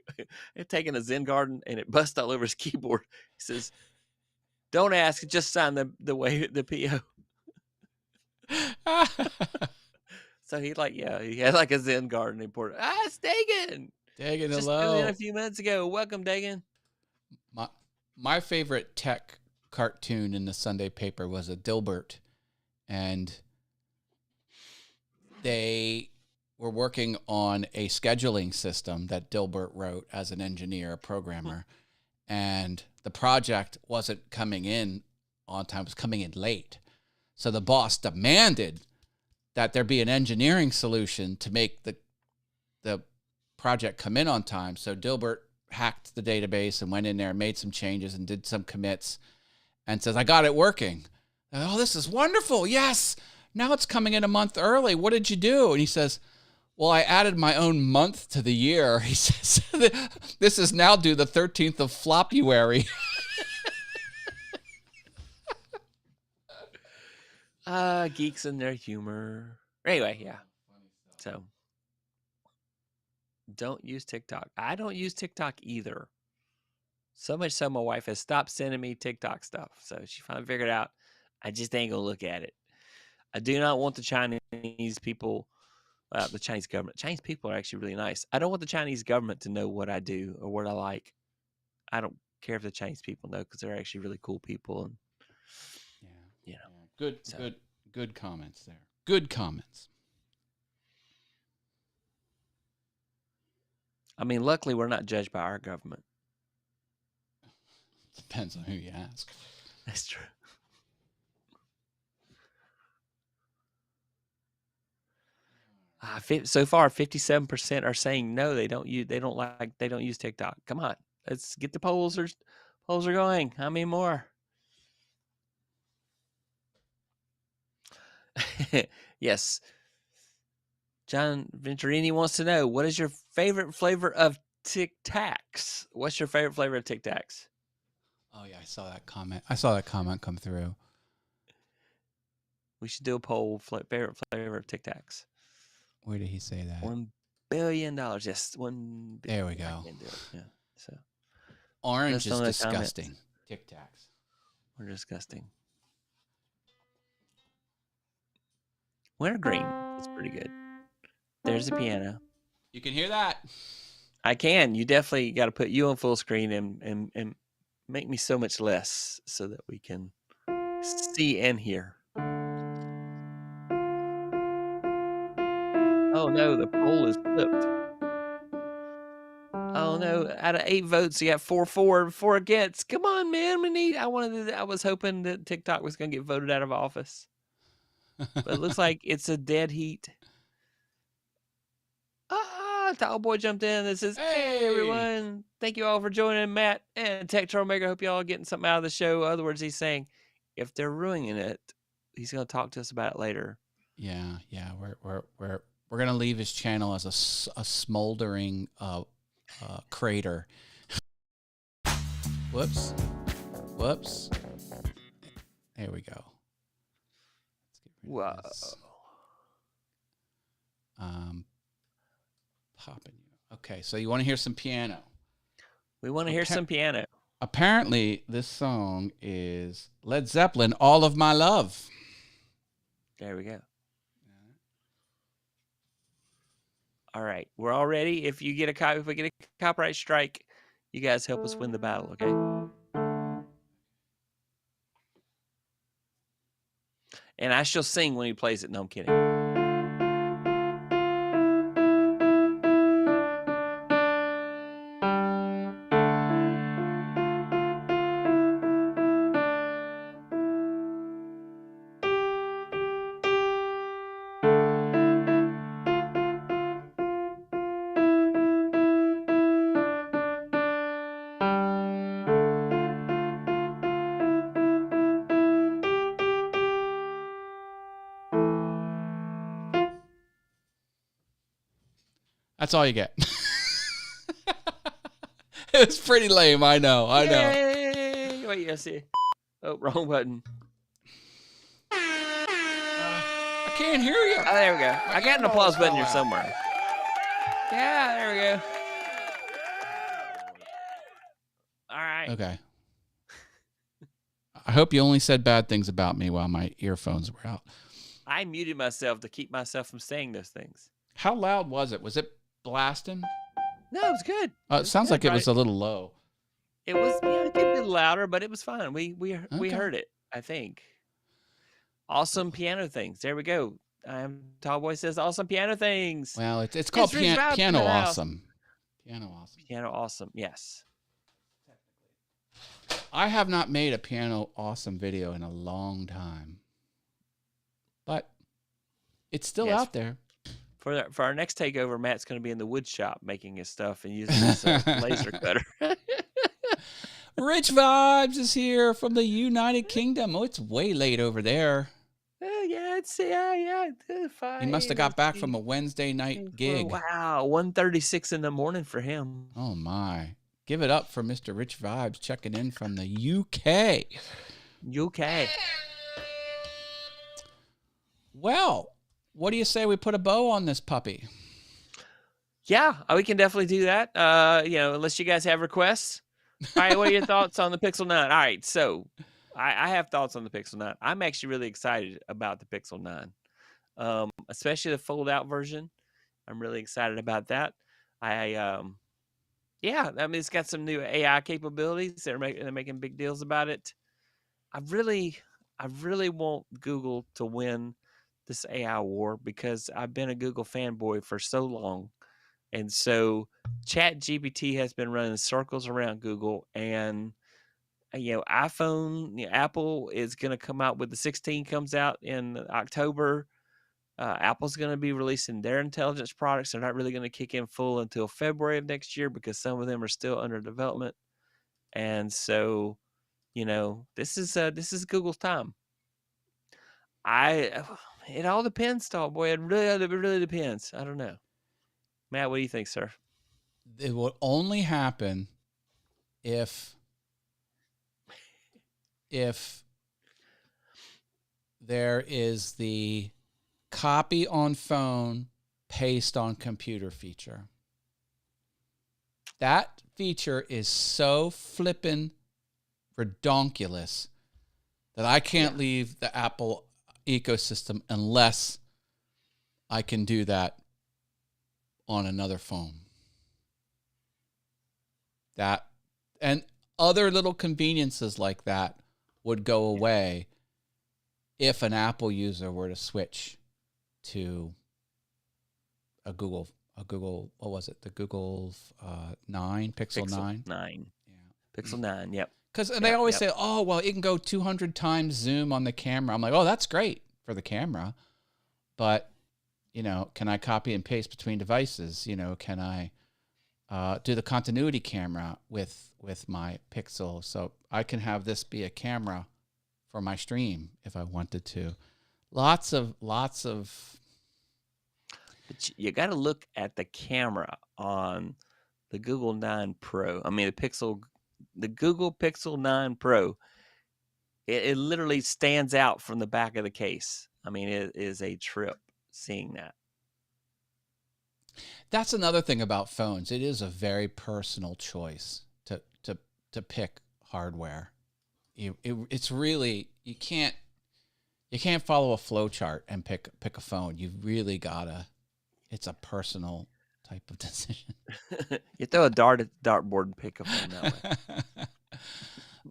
[SPEAKER 2] had taken a Zen garden and it bust all over his keyboard. He says, don't ask, just sign the PO. So he had like a Zen garden imported. It's Dagan.
[SPEAKER 1] Dagan,
[SPEAKER 2] Just
[SPEAKER 1] hello.
[SPEAKER 2] in a few minutes ago. Welcome, Dagan.
[SPEAKER 1] My favorite tech cartoon in the Sunday paper was a Dilbert, and they were working on a scheduling system that Dilbert wrote as an engineer, a programmer, and the project wasn't coming in on time, it was coming in late. So the boss demanded that there be an engineering solution to make the project come in on time. So Dilbert hacked the database and went in there and made some changes and did some commits and says, I got it working. And, oh, this is wonderful. Yes. Now it's coming in a month early. What did you do? And he says, well, I added my own month to the year. He says, this is now due the 13th of Flopuary.
[SPEAKER 2] Geeks and their humor. Anyway, yeah. So don't use TikTok. I don't use TikTok either. So much so my wife has stopped sending me TikTok stuff. So she finally figured out I just ain't gonna look at it. I do not want the Chinese people, the Chinese government. Chinese people are actually really nice. I don't want the Chinese government to know what I do or what I like. I don't care if the Chinese people know because they're actually really cool people. And
[SPEAKER 1] Good comments there. Good comments.
[SPEAKER 2] I mean, luckily we're not judged by our government.
[SPEAKER 1] Depends on who you ask.
[SPEAKER 2] That's true. So far, 57% are saying no. They don't use TikTok. Come on, let's get the polls. Polls are going. How many more? Yes. John Venturini wants to know, what is your favorite flavor of Tic Tacs? What's your favorite flavor of Tic Tacs?
[SPEAKER 1] Oh yeah, I saw that comment come through.
[SPEAKER 2] We should do a poll. Favorite flavor of Tic Tacs.
[SPEAKER 1] Where did he say that?
[SPEAKER 2] $1 billion. Yes, $1 billion.
[SPEAKER 1] There we go.
[SPEAKER 2] I can do it. Yeah. So
[SPEAKER 1] orange is disgusting. Tic Tacs.
[SPEAKER 2] We're disgusting. Wintergreen is pretty good. There's the piano.
[SPEAKER 1] You can hear that.
[SPEAKER 2] I can. You definitely got to put you on full screen and make me so much less so that we can see and hear. Oh no, the poll is flipped. Oh no, out of 8 votes, you got 4 for, 4 against. Come on, man. I was hoping that TikTok was going to get voted out of office. But it looks like it's a dead heat. Tallboy jumped in and says, hey, everyone. Thank you all for joining Matt and Tech Troublemaker. Hope you all are getting something out of the show. In other words, he's saying if they're ruining it, he's going to talk to us about it later.
[SPEAKER 1] Yeah. We're going to leave his channel as a smoldering crater. Whoops. There we go.
[SPEAKER 2] Whoa.
[SPEAKER 1] Popping you. Okay, so you want to hear some piano?
[SPEAKER 2] We want to hear some piano.
[SPEAKER 1] Apparently, this song is Led Zeppelin, All of My Love.
[SPEAKER 2] There we go. All right, we're all ready. If we get a copyright strike, you guys help us win the battle, okay? And I shall sing when he plays it. No, I'm kidding.
[SPEAKER 1] That's all you get. It was pretty lame. I know.
[SPEAKER 2] Yay! Wait, you see. Oh, wrong button.
[SPEAKER 1] I can't hear you.
[SPEAKER 2] Oh, there we go. I got an applause button here
[SPEAKER 1] out.
[SPEAKER 2] somewhere. Yeah, there we go. All right.
[SPEAKER 1] Okay. I hope you only said bad things about me while my earphones were out.
[SPEAKER 2] I muted myself to keep myself from saying those things.
[SPEAKER 1] How loud was it? Was it blasting?
[SPEAKER 2] No, it was good.
[SPEAKER 1] It sounds
[SPEAKER 2] good,
[SPEAKER 1] like it
[SPEAKER 2] right?
[SPEAKER 1] was a little low.
[SPEAKER 2] It was, it could be louder, but it was fine. We
[SPEAKER 1] Okay.
[SPEAKER 2] heard it, I think. Awesome piano things. There we go. Tallboy says awesome piano things.
[SPEAKER 1] Well, it's called
[SPEAKER 2] Rich Vibes in
[SPEAKER 1] Piano
[SPEAKER 2] the house.
[SPEAKER 1] Awesome. Piano Awesome.
[SPEAKER 2] Piano awesome. Yes.
[SPEAKER 1] I have not made a Piano Awesome video in a long time. But it's still
[SPEAKER 2] Yes.
[SPEAKER 1] out there.
[SPEAKER 2] For our next takeover, Matt's going to be in the wood shop making his stuff and using his laser cutter.
[SPEAKER 1] Rich Vibes is here from the United Kingdom. Oh, it's way late over there.
[SPEAKER 2] Oh, yeah, it's fine.
[SPEAKER 1] He must have got back from a Wednesday night gig.
[SPEAKER 2] Wow, 1:36 in the morning for him.
[SPEAKER 1] Oh, my. Give it up for Mr. Rich Vibes checking in from the UK.
[SPEAKER 2] UK.
[SPEAKER 1] Well, what do you say we put a bow on this puppy?
[SPEAKER 2] Yeah, we can definitely do that. Unless you guys have requests. All right, what are your thoughts on the Pixel 9? All right, so I have thoughts on the Pixel 9. I'm actually really excited about the Pixel 9, especially the fold-out version. I'm really excited about that. It's got some new AI capabilities. They're making big deals about it. I really want Google to win this AI war because I've been a Google fanboy for so long. And so ChatGPT has been running circles around Google, and iPhone, Apple is going to come out with the 16 comes out in October. Apple's going to be releasing their intelligence products. They're not really going to kick in full until February of next year because some of them are still under development. And so, this is Google's time. It all depends, Tallboy. It really depends. I don't know. Matt, what do you think, sir?
[SPEAKER 1] It will only happen if there is the copy on phone, paste on computer feature. That feature is so flippin' redonkulous that I can't leave the Apple ecosystem unless I can do that on another phone. That and other little conveniences like that would go away if an Apple user were to switch to a Google, what was it? The Google 9, Pixel 9?
[SPEAKER 2] 9.
[SPEAKER 1] Yeah.
[SPEAKER 2] Pixel 9, yep.
[SPEAKER 1] Because they always say, oh, well, it can go 200 times zoom on the camera. I'm like, oh, that's great for the camera. But, can I copy and paste between devices? Can I do the continuity camera with my Pixel? So I can have this be a camera for my stream if I wanted to. Lots of.
[SPEAKER 2] But you got to look at the camera on the Google 9 Pro. I mean, the Google Pixel 9 Pro. It literally stands out from the back of the case. I mean, it is a trip seeing that.
[SPEAKER 1] That's another thing about phones. It is a very personal choice to pick hardware. It's really you can't follow a flow chart and pick a phone. You've really gotta. It's a personal type of decision.
[SPEAKER 2] You throw a dart at the dartboard and pick a phone that way.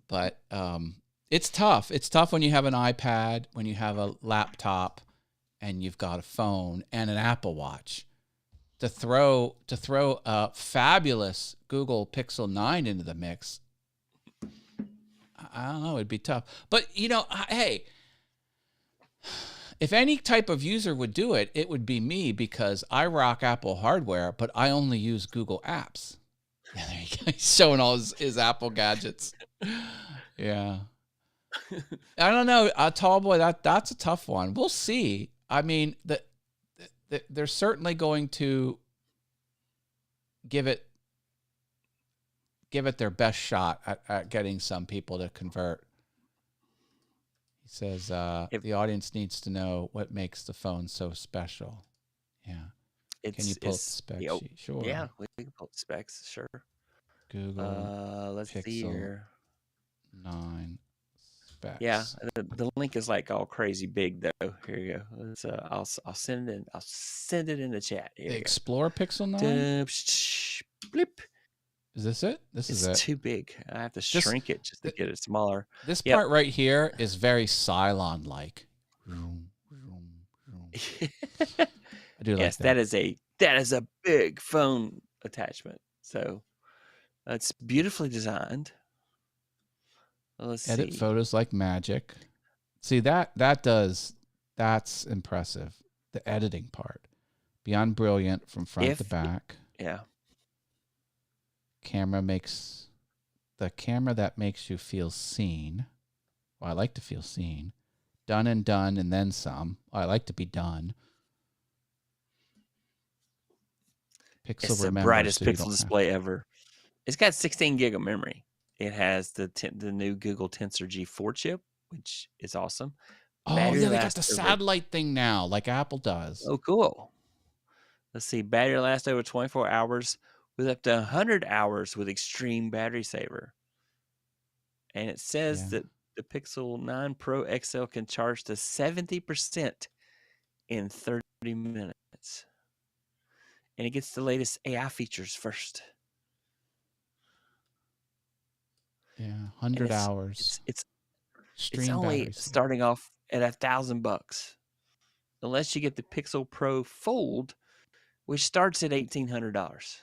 [SPEAKER 1] But it's tough. It's tough when you have an iPad, when you have a laptop, and you've got a phone and an Apple Watch. To throw a fabulous Google Pixel 9 into the mix, I don't know, it'd be tough. But, hey, if any type of user would do it, it would be me because I rock Apple hardware, but I only use Google apps. Yeah, there you go. He's showing all his Apple gadgets. Yeah. I don't know. Tallboy, that's a tough one. We'll see. I mean, they're certainly going to give it their best shot at getting some people to convert. says
[SPEAKER 2] If
[SPEAKER 1] the audience needs to know what makes the phone so special. Yeah. Can you pull up the spec sheet? Sure.
[SPEAKER 2] Yeah, we can pull up the specs. Sure.
[SPEAKER 1] Google
[SPEAKER 2] Let's see
[SPEAKER 1] Pixel
[SPEAKER 2] here.
[SPEAKER 1] 9 specs.
[SPEAKER 2] Yeah, the link is like all crazy big though. Here you go. Let's, I'll send it. I'll send it in the chat. Here
[SPEAKER 1] The
[SPEAKER 2] you go.
[SPEAKER 1] Explore Pixel 9?
[SPEAKER 2] Blip.
[SPEAKER 1] Is this it? This is it.
[SPEAKER 2] It's too big. I have to shrink it just to get it smaller.
[SPEAKER 1] This
[SPEAKER 2] Yep.
[SPEAKER 1] part right here is very Cylon-like. I do like
[SPEAKER 2] Yes,
[SPEAKER 1] that.
[SPEAKER 2] that is a big phone attachment. So it's beautifully designed. Let's
[SPEAKER 1] Edit
[SPEAKER 2] see.
[SPEAKER 1] photos like magic. See, that's impressive. The editing part. Beyond brilliant from front to back.
[SPEAKER 2] Yeah.
[SPEAKER 1] The camera that makes you feel seen. Well, I like to feel seen. Done and then some. I like to be done. Pixel
[SPEAKER 2] It's the brightest pixel display ever. It's got 16 gig of memory. It has the new Google Tensor G4 chip, which is awesome.
[SPEAKER 1] Oh,
[SPEAKER 2] Battery
[SPEAKER 1] yeah, they got
[SPEAKER 2] lasts
[SPEAKER 1] the
[SPEAKER 2] over-
[SPEAKER 1] satellite thing now, like Apple does.
[SPEAKER 2] Oh, cool. Let's see. Battery lasts over 24 hours with up to 100 hours with extreme battery saver. And it says that the Pixel 9 Pro XL can charge to 70% in 30 minutes. And it gets the latest AI features first.
[SPEAKER 1] Yeah, 100 hours.
[SPEAKER 2] It's
[SPEAKER 1] Extreme
[SPEAKER 2] only
[SPEAKER 1] battery saver.
[SPEAKER 2] starting off at $1,000, unless you get the Pixel Pro Fold, which starts at $1,800.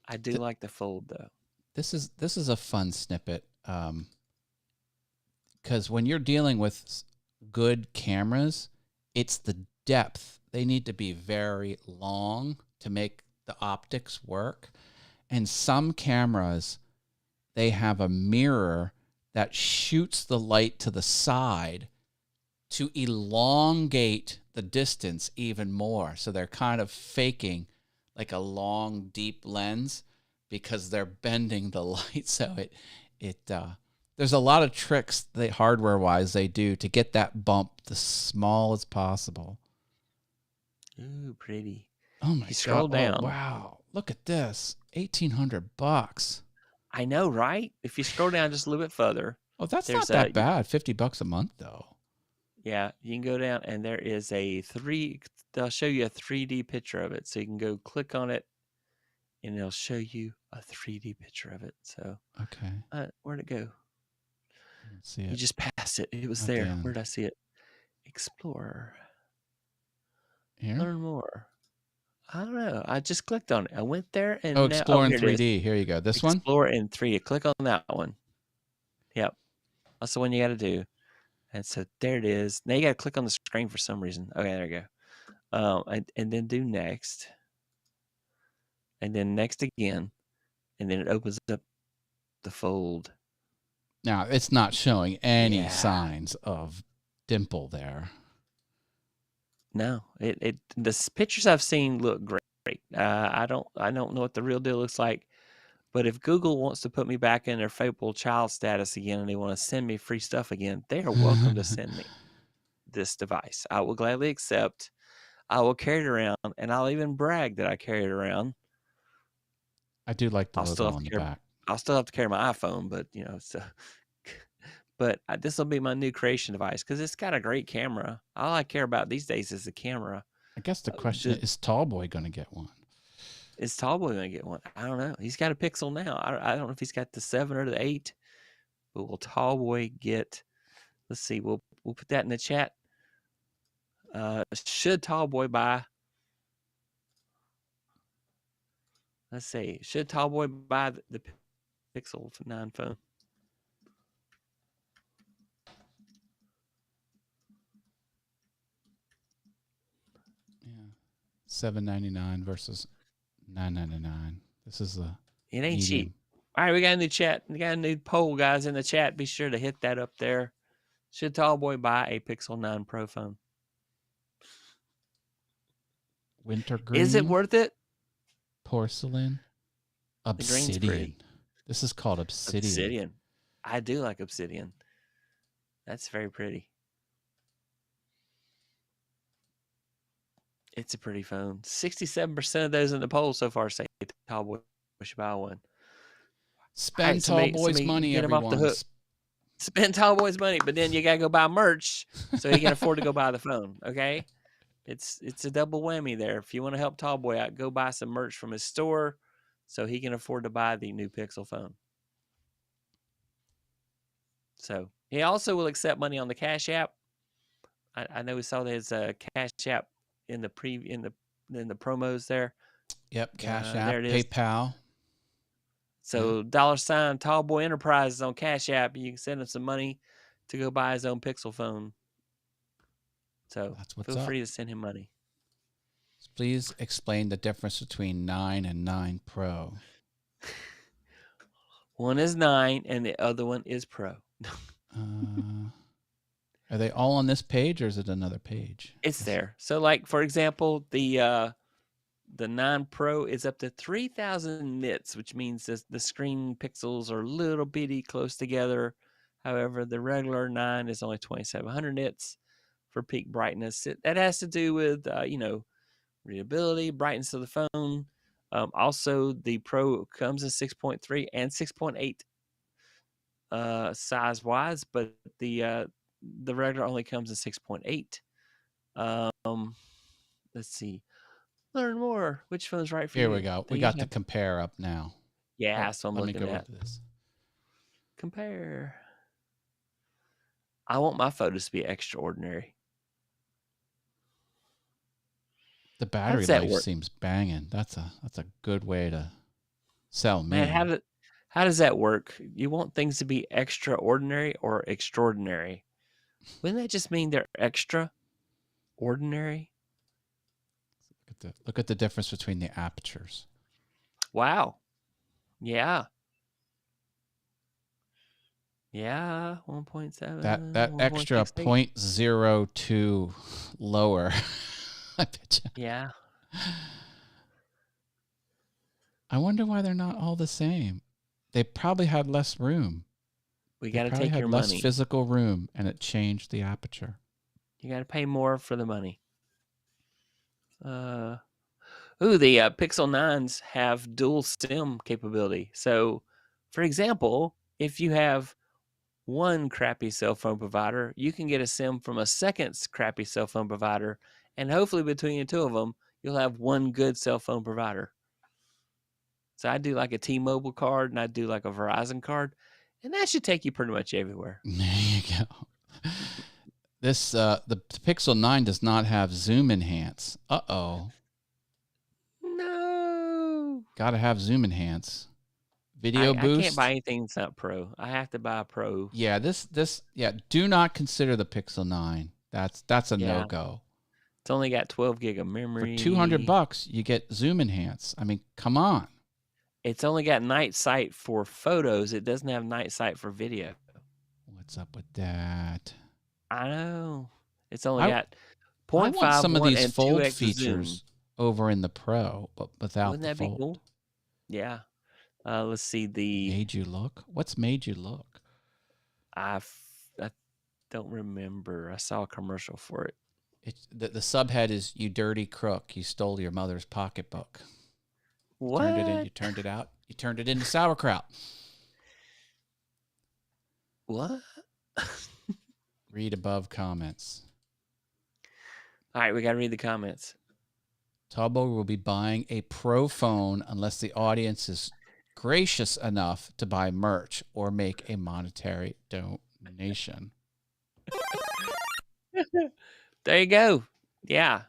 [SPEAKER 2] I do like the Fold though.
[SPEAKER 1] This is a fun snippet, because when you're dealing with good cameras, it's the depth. They need to be very long to make the optics work, and some cameras, they have a mirror that shoots the light to the side to elongate the distance even more. So they're kind of faking like a long, deep lens because they're bending the light. So there's a lot of tricks that hardware-wise they do to get that bump as small as possible.
[SPEAKER 2] Ooh, pretty.
[SPEAKER 1] Oh my
[SPEAKER 2] scroll
[SPEAKER 1] God.
[SPEAKER 2] down.
[SPEAKER 1] Oh, wow. Look at this. $1,800.
[SPEAKER 2] I know, right? If you scroll down just a little bit further.
[SPEAKER 1] Oh, that's
[SPEAKER 2] There's
[SPEAKER 1] not that bad. $50 a month though.
[SPEAKER 2] Yeah, you can go down and there is they'll show you a 3D picture of it. So you can go click on it and it'll show you a 3D picture of it. So
[SPEAKER 1] Okay.
[SPEAKER 2] Where'd it go?
[SPEAKER 1] Let's see
[SPEAKER 2] You
[SPEAKER 1] it.
[SPEAKER 2] just passed it. It was
[SPEAKER 1] At
[SPEAKER 2] there.
[SPEAKER 1] the end.
[SPEAKER 2] Where did I see it? Explorer.
[SPEAKER 1] Here?
[SPEAKER 2] Learn more. I don't know. I just clicked on it. I went there and
[SPEAKER 1] Oh,
[SPEAKER 2] now,
[SPEAKER 1] Explore in
[SPEAKER 2] here it is.
[SPEAKER 1] 3D. Here you go. This one?
[SPEAKER 2] Explore in 3D. Click on that one. Yep. That's the one you got to do. And so there it is. Now you got to click on the screen for some reason. Okay, there you go. And then do next. And then next again. And then it opens up the Fold.
[SPEAKER 1] Now, it's not showing any
[SPEAKER 2] Yeah.
[SPEAKER 1] signs of dimple there.
[SPEAKER 2] No, the pictures I've seen look great. I don't know what the real deal looks like, but if Google wants to put me back in their faithful child status again and they want to send me free stuff again, they are welcome to send me this device. I will gladly accept. I will carry it around, and I'll even brag that I carry it around.
[SPEAKER 1] I do like the
[SPEAKER 2] I'll still
[SPEAKER 1] logo
[SPEAKER 2] have
[SPEAKER 1] on
[SPEAKER 2] to
[SPEAKER 1] the
[SPEAKER 2] carry.
[SPEAKER 1] back.
[SPEAKER 2] I'll still have to carry my iPhone, but so. But this will be my new creation device because it's got a great camera. All I care about these days is the camera.
[SPEAKER 1] I guess the question is Tallboy going to get one?
[SPEAKER 2] Is Tallboy going to get one? I don't know. He's got a Pixel now. I don't know if he's got the 7 or the 8. But will Tallboy get? Let's see. We'll put that in the chat. Should Tallboy buy? Let's see. Should Tallboy buy the Pixel 9 phone?
[SPEAKER 1] Yeah, $799 versus $999. This is a
[SPEAKER 2] It ain't
[SPEAKER 1] medium.
[SPEAKER 2] cheap. All right, we got a new chat. We got a new poll, guys, in the chat. Be sure to hit that up there. Should Tallboy buy a Pixel 9 Pro phone?
[SPEAKER 1] Winter green.
[SPEAKER 2] Is it worth it?
[SPEAKER 1] Porcelain.
[SPEAKER 2] green's
[SPEAKER 1] Obsidian.
[SPEAKER 2] pretty.
[SPEAKER 1] This is called obsidian.
[SPEAKER 2] Obsidian. I do like obsidian. That's very pretty. It's a pretty phone. 67% of those in the poll so far say Tallboy should buy one.
[SPEAKER 1] Spend Tallboy's money,
[SPEAKER 2] get him off the
[SPEAKER 1] everyone.
[SPEAKER 2] hook. Spend Tallboy's money, but then you gotta go buy merch so he can afford to go buy the phone. Okay, it's a double whammy there. If you want to help Tallboy out, go buy some merch from his store so he can afford to buy the new Pixel phone. So he also will accept money on the Cash App. I know we saw his Cash App in the promos there.
[SPEAKER 1] Yep, Cash App,
[SPEAKER 2] there it is.
[SPEAKER 1] PayPal.
[SPEAKER 2] So $ Tallboy Enterprises on Cash App. You can send him some money to go buy his own Pixel phone. So feel free to send him money.
[SPEAKER 1] Please explain the difference between 9 and 9 Pro.
[SPEAKER 2] One is 9 and the other one is Pro.
[SPEAKER 1] Are they all on this page or is it another page?
[SPEAKER 2] It's there. So like, for example, the 9 Pro is up to 3,000 nits, which means the screen pixels are a little bitty close together. However, the regular 9 is only 2,700 nits for peak brightness. That has to do with, readability, brightness of the phone. Also, the Pro comes in 6.3 and 6.8 size-wise, but the regular only comes in 6.8. Let's see. Learn more. Which phone's right for you?
[SPEAKER 1] Here we go. We got the compare up now.
[SPEAKER 2] Yeah, so I'm looking at.
[SPEAKER 1] Let me go into this.
[SPEAKER 2] Compare. I want my photos to be extraordinary.
[SPEAKER 1] The battery life seems banging. That's a good way to sell me.
[SPEAKER 2] Man, how does that work? You want things to be extraordinary or extraordinary? Wouldn't that just mean they're extra ordinary?
[SPEAKER 1] Look at the difference between the apertures.
[SPEAKER 2] Wow. Yeah. Yeah, 1.7.
[SPEAKER 1] That extra 0.02 lower. I bet you.
[SPEAKER 2] Yeah.
[SPEAKER 1] I wonder why they're not all the same. They probably had less room.
[SPEAKER 2] We got to take your
[SPEAKER 1] less
[SPEAKER 2] money.
[SPEAKER 1] Physical room, and it changed the aperture.
[SPEAKER 2] You got to pay more for the money. The Pixel 9s have dual SIM capability. So, for example, if you have one crappy cell phone provider, you can get a SIM from a second crappy cell phone provider, and hopefully between the two of them, you'll have one good cell phone provider. So I do like a T-Mobile card, and I do like a Verizon card, and that should take you pretty much everywhere.
[SPEAKER 1] There you go. This the Pixel 9 does not have zoom enhance. Uh-oh.
[SPEAKER 2] No.
[SPEAKER 1] Got to have zoom enhance. Video boost.
[SPEAKER 2] I can't buy anything that's not Pro. I have to buy a Pro.
[SPEAKER 1] Yeah, do not consider the Pixel 9. That's a no-go.
[SPEAKER 2] It's only got 12 gig of memory.
[SPEAKER 1] For $200, you get zoom enhance. I mean, come on.
[SPEAKER 2] It's only got night sight for photos. It doesn't have night sight for video.
[SPEAKER 1] What's up with that?
[SPEAKER 2] I know. It's only got 0.5
[SPEAKER 1] I want some of these fold
[SPEAKER 2] 2x
[SPEAKER 1] features
[SPEAKER 2] zoom
[SPEAKER 1] over in the Pro, but without
[SPEAKER 2] Wouldn't that
[SPEAKER 1] the fold.
[SPEAKER 2] be cool? Yeah. Let's see the.
[SPEAKER 1] Made you look? What's made you look?
[SPEAKER 2] I don't remember. I saw a commercial for it.
[SPEAKER 1] The subhead is "You dirty crook! You stole your mother's pocketbook."
[SPEAKER 2] What?
[SPEAKER 1] Turned it in. You turned it out. You turned it into sauerkraut.
[SPEAKER 2] What?
[SPEAKER 1] Read above comments.
[SPEAKER 2] All right, we got to read the comments.
[SPEAKER 1] Tallboy will be buying a Pro phone unless the audience is gracious enough to buy merch or make a monetary donation.
[SPEAKER 2] There you go. Yeah.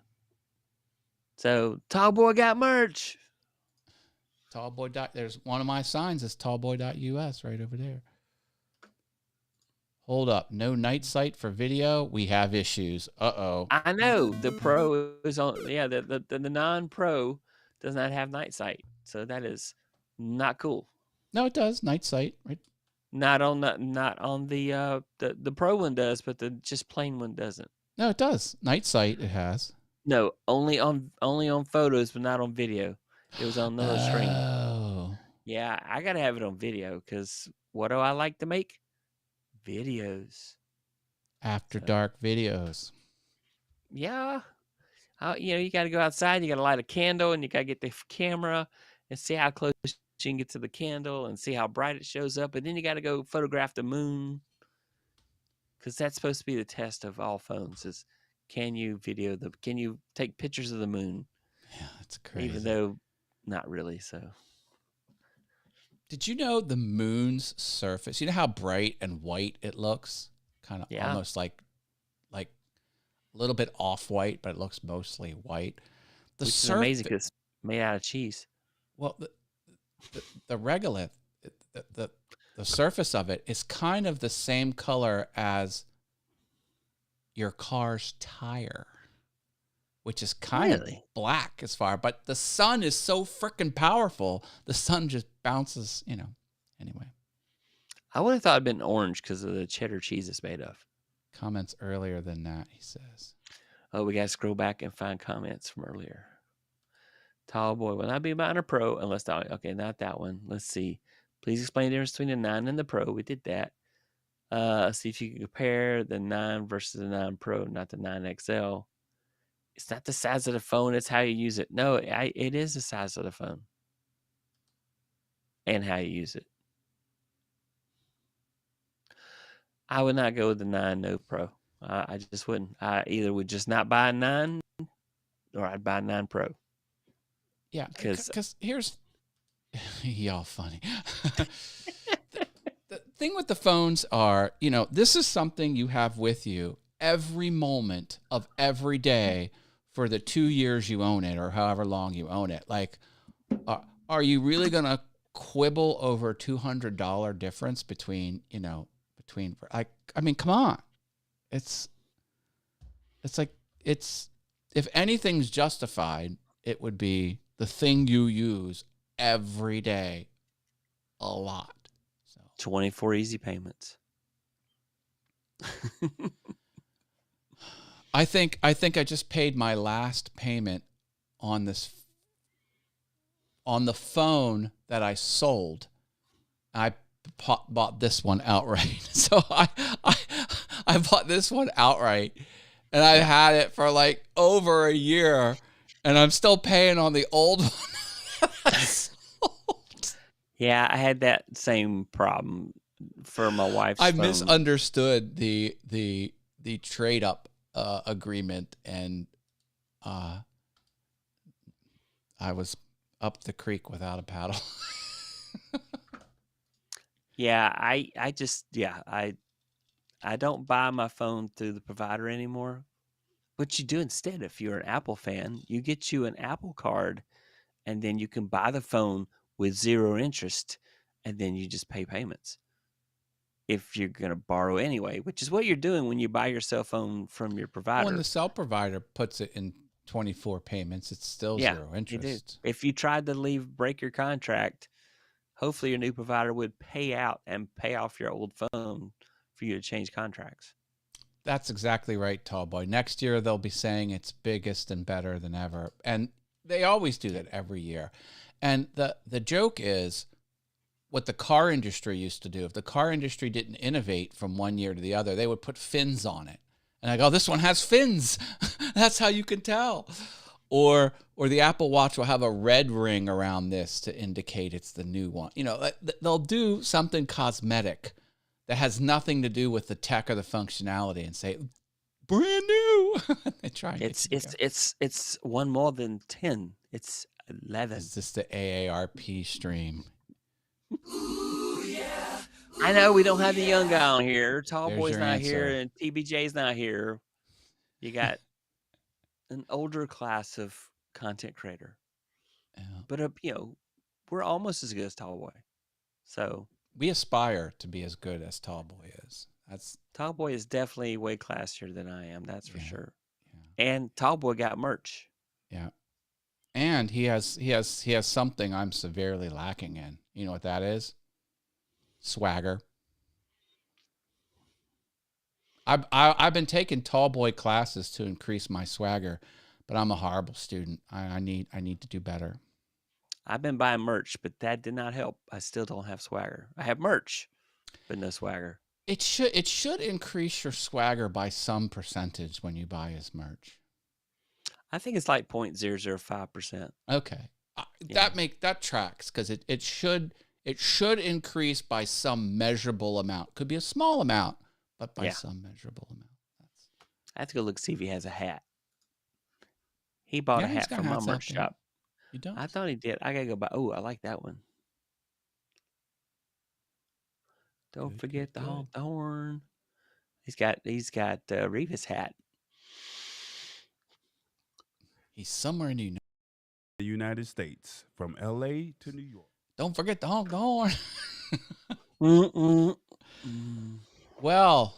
[SPEAKER 2] So Tallboy got merch.
[SPEAKER 1] Tallboy. There's one of my signs. Is tallboy.us right over there. Hold up. No night sight for video. We have issues. Uh-oh.
[SPEAKER 2] I know. The Pro is on. Yeah, the non-Pro does not have night sight. So that is not cool.
[SPEAKER 1] No, it does. Night sight, right?
[SPEAKER 2] Not on the Pro one does, but the just plain one doesn't.
[SPEAKER 1] No, it does. Night sight it has.
[SPEAKER 2] No, only on photos, but not on video. It was on another screen.
[SPEAKER 1] Oh.
[SPEAKER 2] Yeah, I gotta have it on video because what do I like to make? Videos.
[SPEAKER 1] After dark videos.
[SPEAKER 2] Yeah. You got to go outside. You got to light a candle, and you got to get the camera and see how close you can get to the candle and see how bright it shows up. And then you got to go photograph the moon, because that's supposed to be the test of all phones: is can you take pictures of the moon?
[SPEAKER 1] Yeah, that's crazy.
[SPEAKER 2] Even though not really. So,
[SPEAKER 1] did you know the moon's surface? You know how bright and white it looks, kind of almost like a little bit off-white, but it looks mostly white.
[SPEAKER 2] Which is amazing because it's made out of cheese.
[SPEAKER 1] Well, the regolith, the surface of it is kind of the same color as your car's tire, which is kind of black as far. But the sun is so freaking powerful, the sun just bounces. Anyway.
[SPEAKER 2] I would have thought it'd been orange because of the cheddar cheese it's made of.
[SPEAKER 1] Comments earlier than that, he says.
[SPEAKER 2] Oh, we got to scroll back and find comments from earlier. Tallboy will not be buying a Pro unless... Okay, not that one. Let's see. Please explain the difference between the 9 and the Pro. We did that. See if you can compare the 9 versus the 9 Pro, not the 9 XL. It's not the size of the phone. It's how you use it. No, it is the size of the phone. And how you use it. I would not go with the 9 No Pro. I just wouldn't. I either would just not buy a 9 or I'd buy a 9 Pro.
[SPEAKER 1] Yeah, because here's... Y'all funny. The thing with the phones are, this is something you have with you every moment of every day for the 2 years you own it or however long you own it. Like, are you really going to quibble over $200 difference between come on. It's if anything's justified, it would be the thing you use every day a lot. So
[SPEAKER 2] 24 easy payments.
[SPEAKER 1] I think I just paid my last payment on the phone that I sold. I bought this one outright. So I bought this one outright, and I had it for like over a year, and I'm still paying on the old one.
[SPEAKER 2] Yeah, I had that same problem for my wife's phone.
[SPEAKER 1] I misunderstood the trade up agreement, and I was up the creek without a paddle.
[SPEAKER 2] Yeah, I don't buy my phone through the provider anymore. What you do instead, if you're an Apple fan, you get you an Apple card, and then you can buy the phone with 0 interest, and then you just pay payments. If you're going to borrow anyway, which is what you're doing when you buy your cell phone from your provider.
[SPEAKER 1] When the cell provider puts it in 24 payments, it's still 0 interest.
[SPEAKER 2] If you tried to break your contract, hopefully your new provider would pay out and pay off your old phone for you to change contracts.
[SPEAKER 1] That's exactly right, Tallboy. Next year, they'll be saying it's biggest and better than ever. And they always do that every year. And the joke is what the car industry used to do. If the car industry didn't innovate from one year to the other, they would put fins on it. And I go, this one has fins. That's how you can tell. Or the Apple Watch will have a red ring around this to indicate it's the new one. They'll do something cosmetic that has nothing to do with the tech or the functionality and say, brand new. They try.
[SPEAKER 2] It's one more than 10. It's 11.
[SPEAKER 1] Is this the AARP stream?
[SPEAKER 2] Ooh, yeah. I know we don't have the young guy on here. Tallboy's not here, and TBJ's not here. You got an older class of content creator. Yeah. But we're almost as good as Tallboy. So
[SPEAKER 1] we aspire to be as good as Tallboy is.
[SPEAKER 2] Tallboy is definitely way classier than I am. That's for sure. Yeah. And Tallboy got merch.
[SPEAKER 1] Yeah. And he has something I'm severely lacking in. You know what that is? Swagger. I've been taking Tallboy classes to increase my swagger, but I'm a horrible student. I need to do better.
[SPEAKER 2] I've been buying merch, but that did not help. I still don't have swagger. I have merch, but no swagger.
[SPEAKER 1] It should increase your swagger by some percentage when you buy his merch.
[SPEAKER 2] I think it's like 0.005%.
[SPEAKER 1] Okay.
[SPEAKER 2] Yeah.
[SPEAKER 1] That tracks because it should increase by some measurable amount. Could be a small amount, but by
[SPEAKER 2] Yeah.
[SPEAKER 1] some measurable amount.
[SPEAKER 2] I have to go look see if he has a hat. He bought a
[SPEAKER 1] Yeah, he's
[SPEAKER 2] hat
[SPEAKER 1] got
[SPEAKER 2] from my
[SPEAKER 1] hats out
[SPEAKER 2] merch
[SPEAKER 1] there.
[SPEAKER 2] shop.
[SPEAKER 1] You don't?
[SPEAKER 2] I thought he did. I gotta go buy. Oh, I like that one. Don't
[SPEAKER 1] Good,
[SPEAKER 2] forget
[SPEAKER 1] good,
[SPEAKER 2] to honk
[SPEAKER 1] good.
[SPEAKER 2] the horn. He's got Revis hat.
[SPEAKER 1] He's somewhere in
[SPEAKER 3] The United States, from LA to New York.
[SPEAKER 1] Don't forget to honk the horn.
[SPEAKER 2] Mm-mm.
[SPEAKER 1] Well,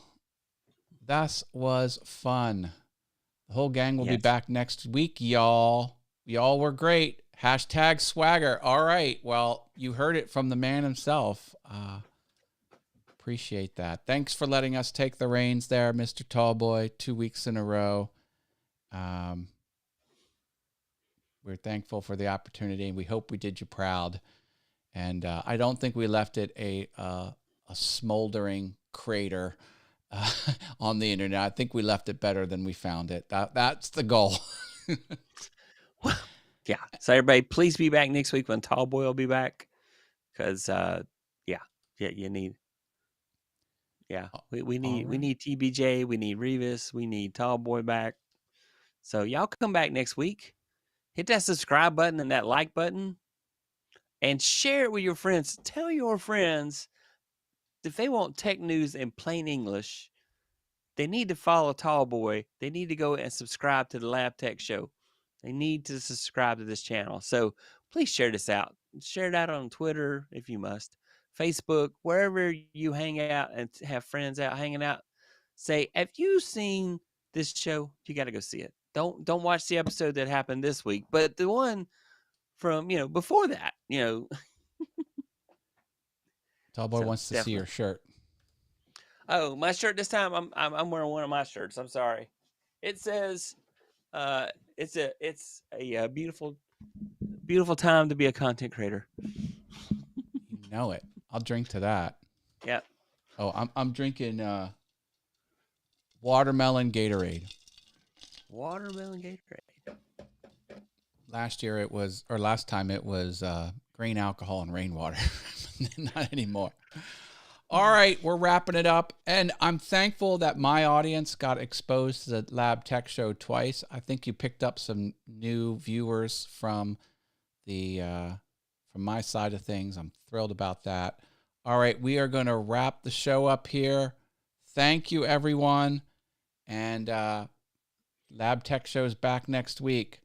[SPEAKER 1] that was fun. The whole gang will be
[SPEAKER 2] Yes.
[SPEAKER 1] back next week, y'all. Y'all were great. Hashtag swagger. All right. Well, you heard it from the man himself. Appreciate that. Thanks for letting us take the reins there, Mr. Tallboy, 2 weeks in a row. We're thankful for the opportunity, and we hope we did you proud. And I don't think we left it a smoldering crater on the internet. I think we left it better than we found it. That's the goal.
[SPEAKER 2] Yeah. So everybody, please be back next week when Tallboy will be back. Because you need. Yeah, we need TBJ, we need Revis, we need Tallboy back. So y'all come back next week. Hit that subscribe button and that like button, and share it with your friends. Tell your friends if they want tech news in plain English, they need to follow Tallboy. They need to go and subscribe to the Lab Tech Show. They need to subscribe to this channel. So please share this out. Share it out on Twitter if you must. Facebook, wherever you hang out and have friends out hanging out. Say, have you seen this show? You got to go see it. Don't watch the episode that happened this week, but the one from before that.
[SPEAKER 1] Tallboy wants to see
[SPEAKER 2] definitely.
[SPEAKER 1] your shirt.
[SPEAKER 2] Oh, my shirt this time. I'm wearing one of my shirts. I'm sorry. It says, it's a beautiful time to be a content creator.
[SPEAKER 1] You know it. I'll drink to that.
[SPEAKER 2] Yep.
[SPEAKER 1] Oh, I'm drinking watermelon Gatorade.
[SPEAKER 2] Watermelon Gatorade.
[SPEAKER 1] Last time it was grain alcohol and rainwater. Not anymore. All right, we're wrapping it up. And I'm thankful that my audience got exposed to the Lab Tech Show twice. I think you picked up some new viewers from my side of things. I'm thrilled about that. All right, we are going to wrap the show up here. Thank you, everyone. And Lab Tech Show is back next week.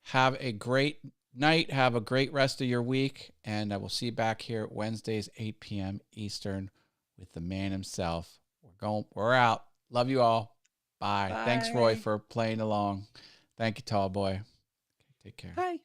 [SPEAKER 1] Have a great night. Have a great rest of your week. And I will see you back here Wednesdays, 8 p.m. Eastern with the man himself. We're out. Love you all. Bye. Thanks, Roy, for playing along. Thank you, Tallboy. Take care.
[SPEAKER 2] Bye.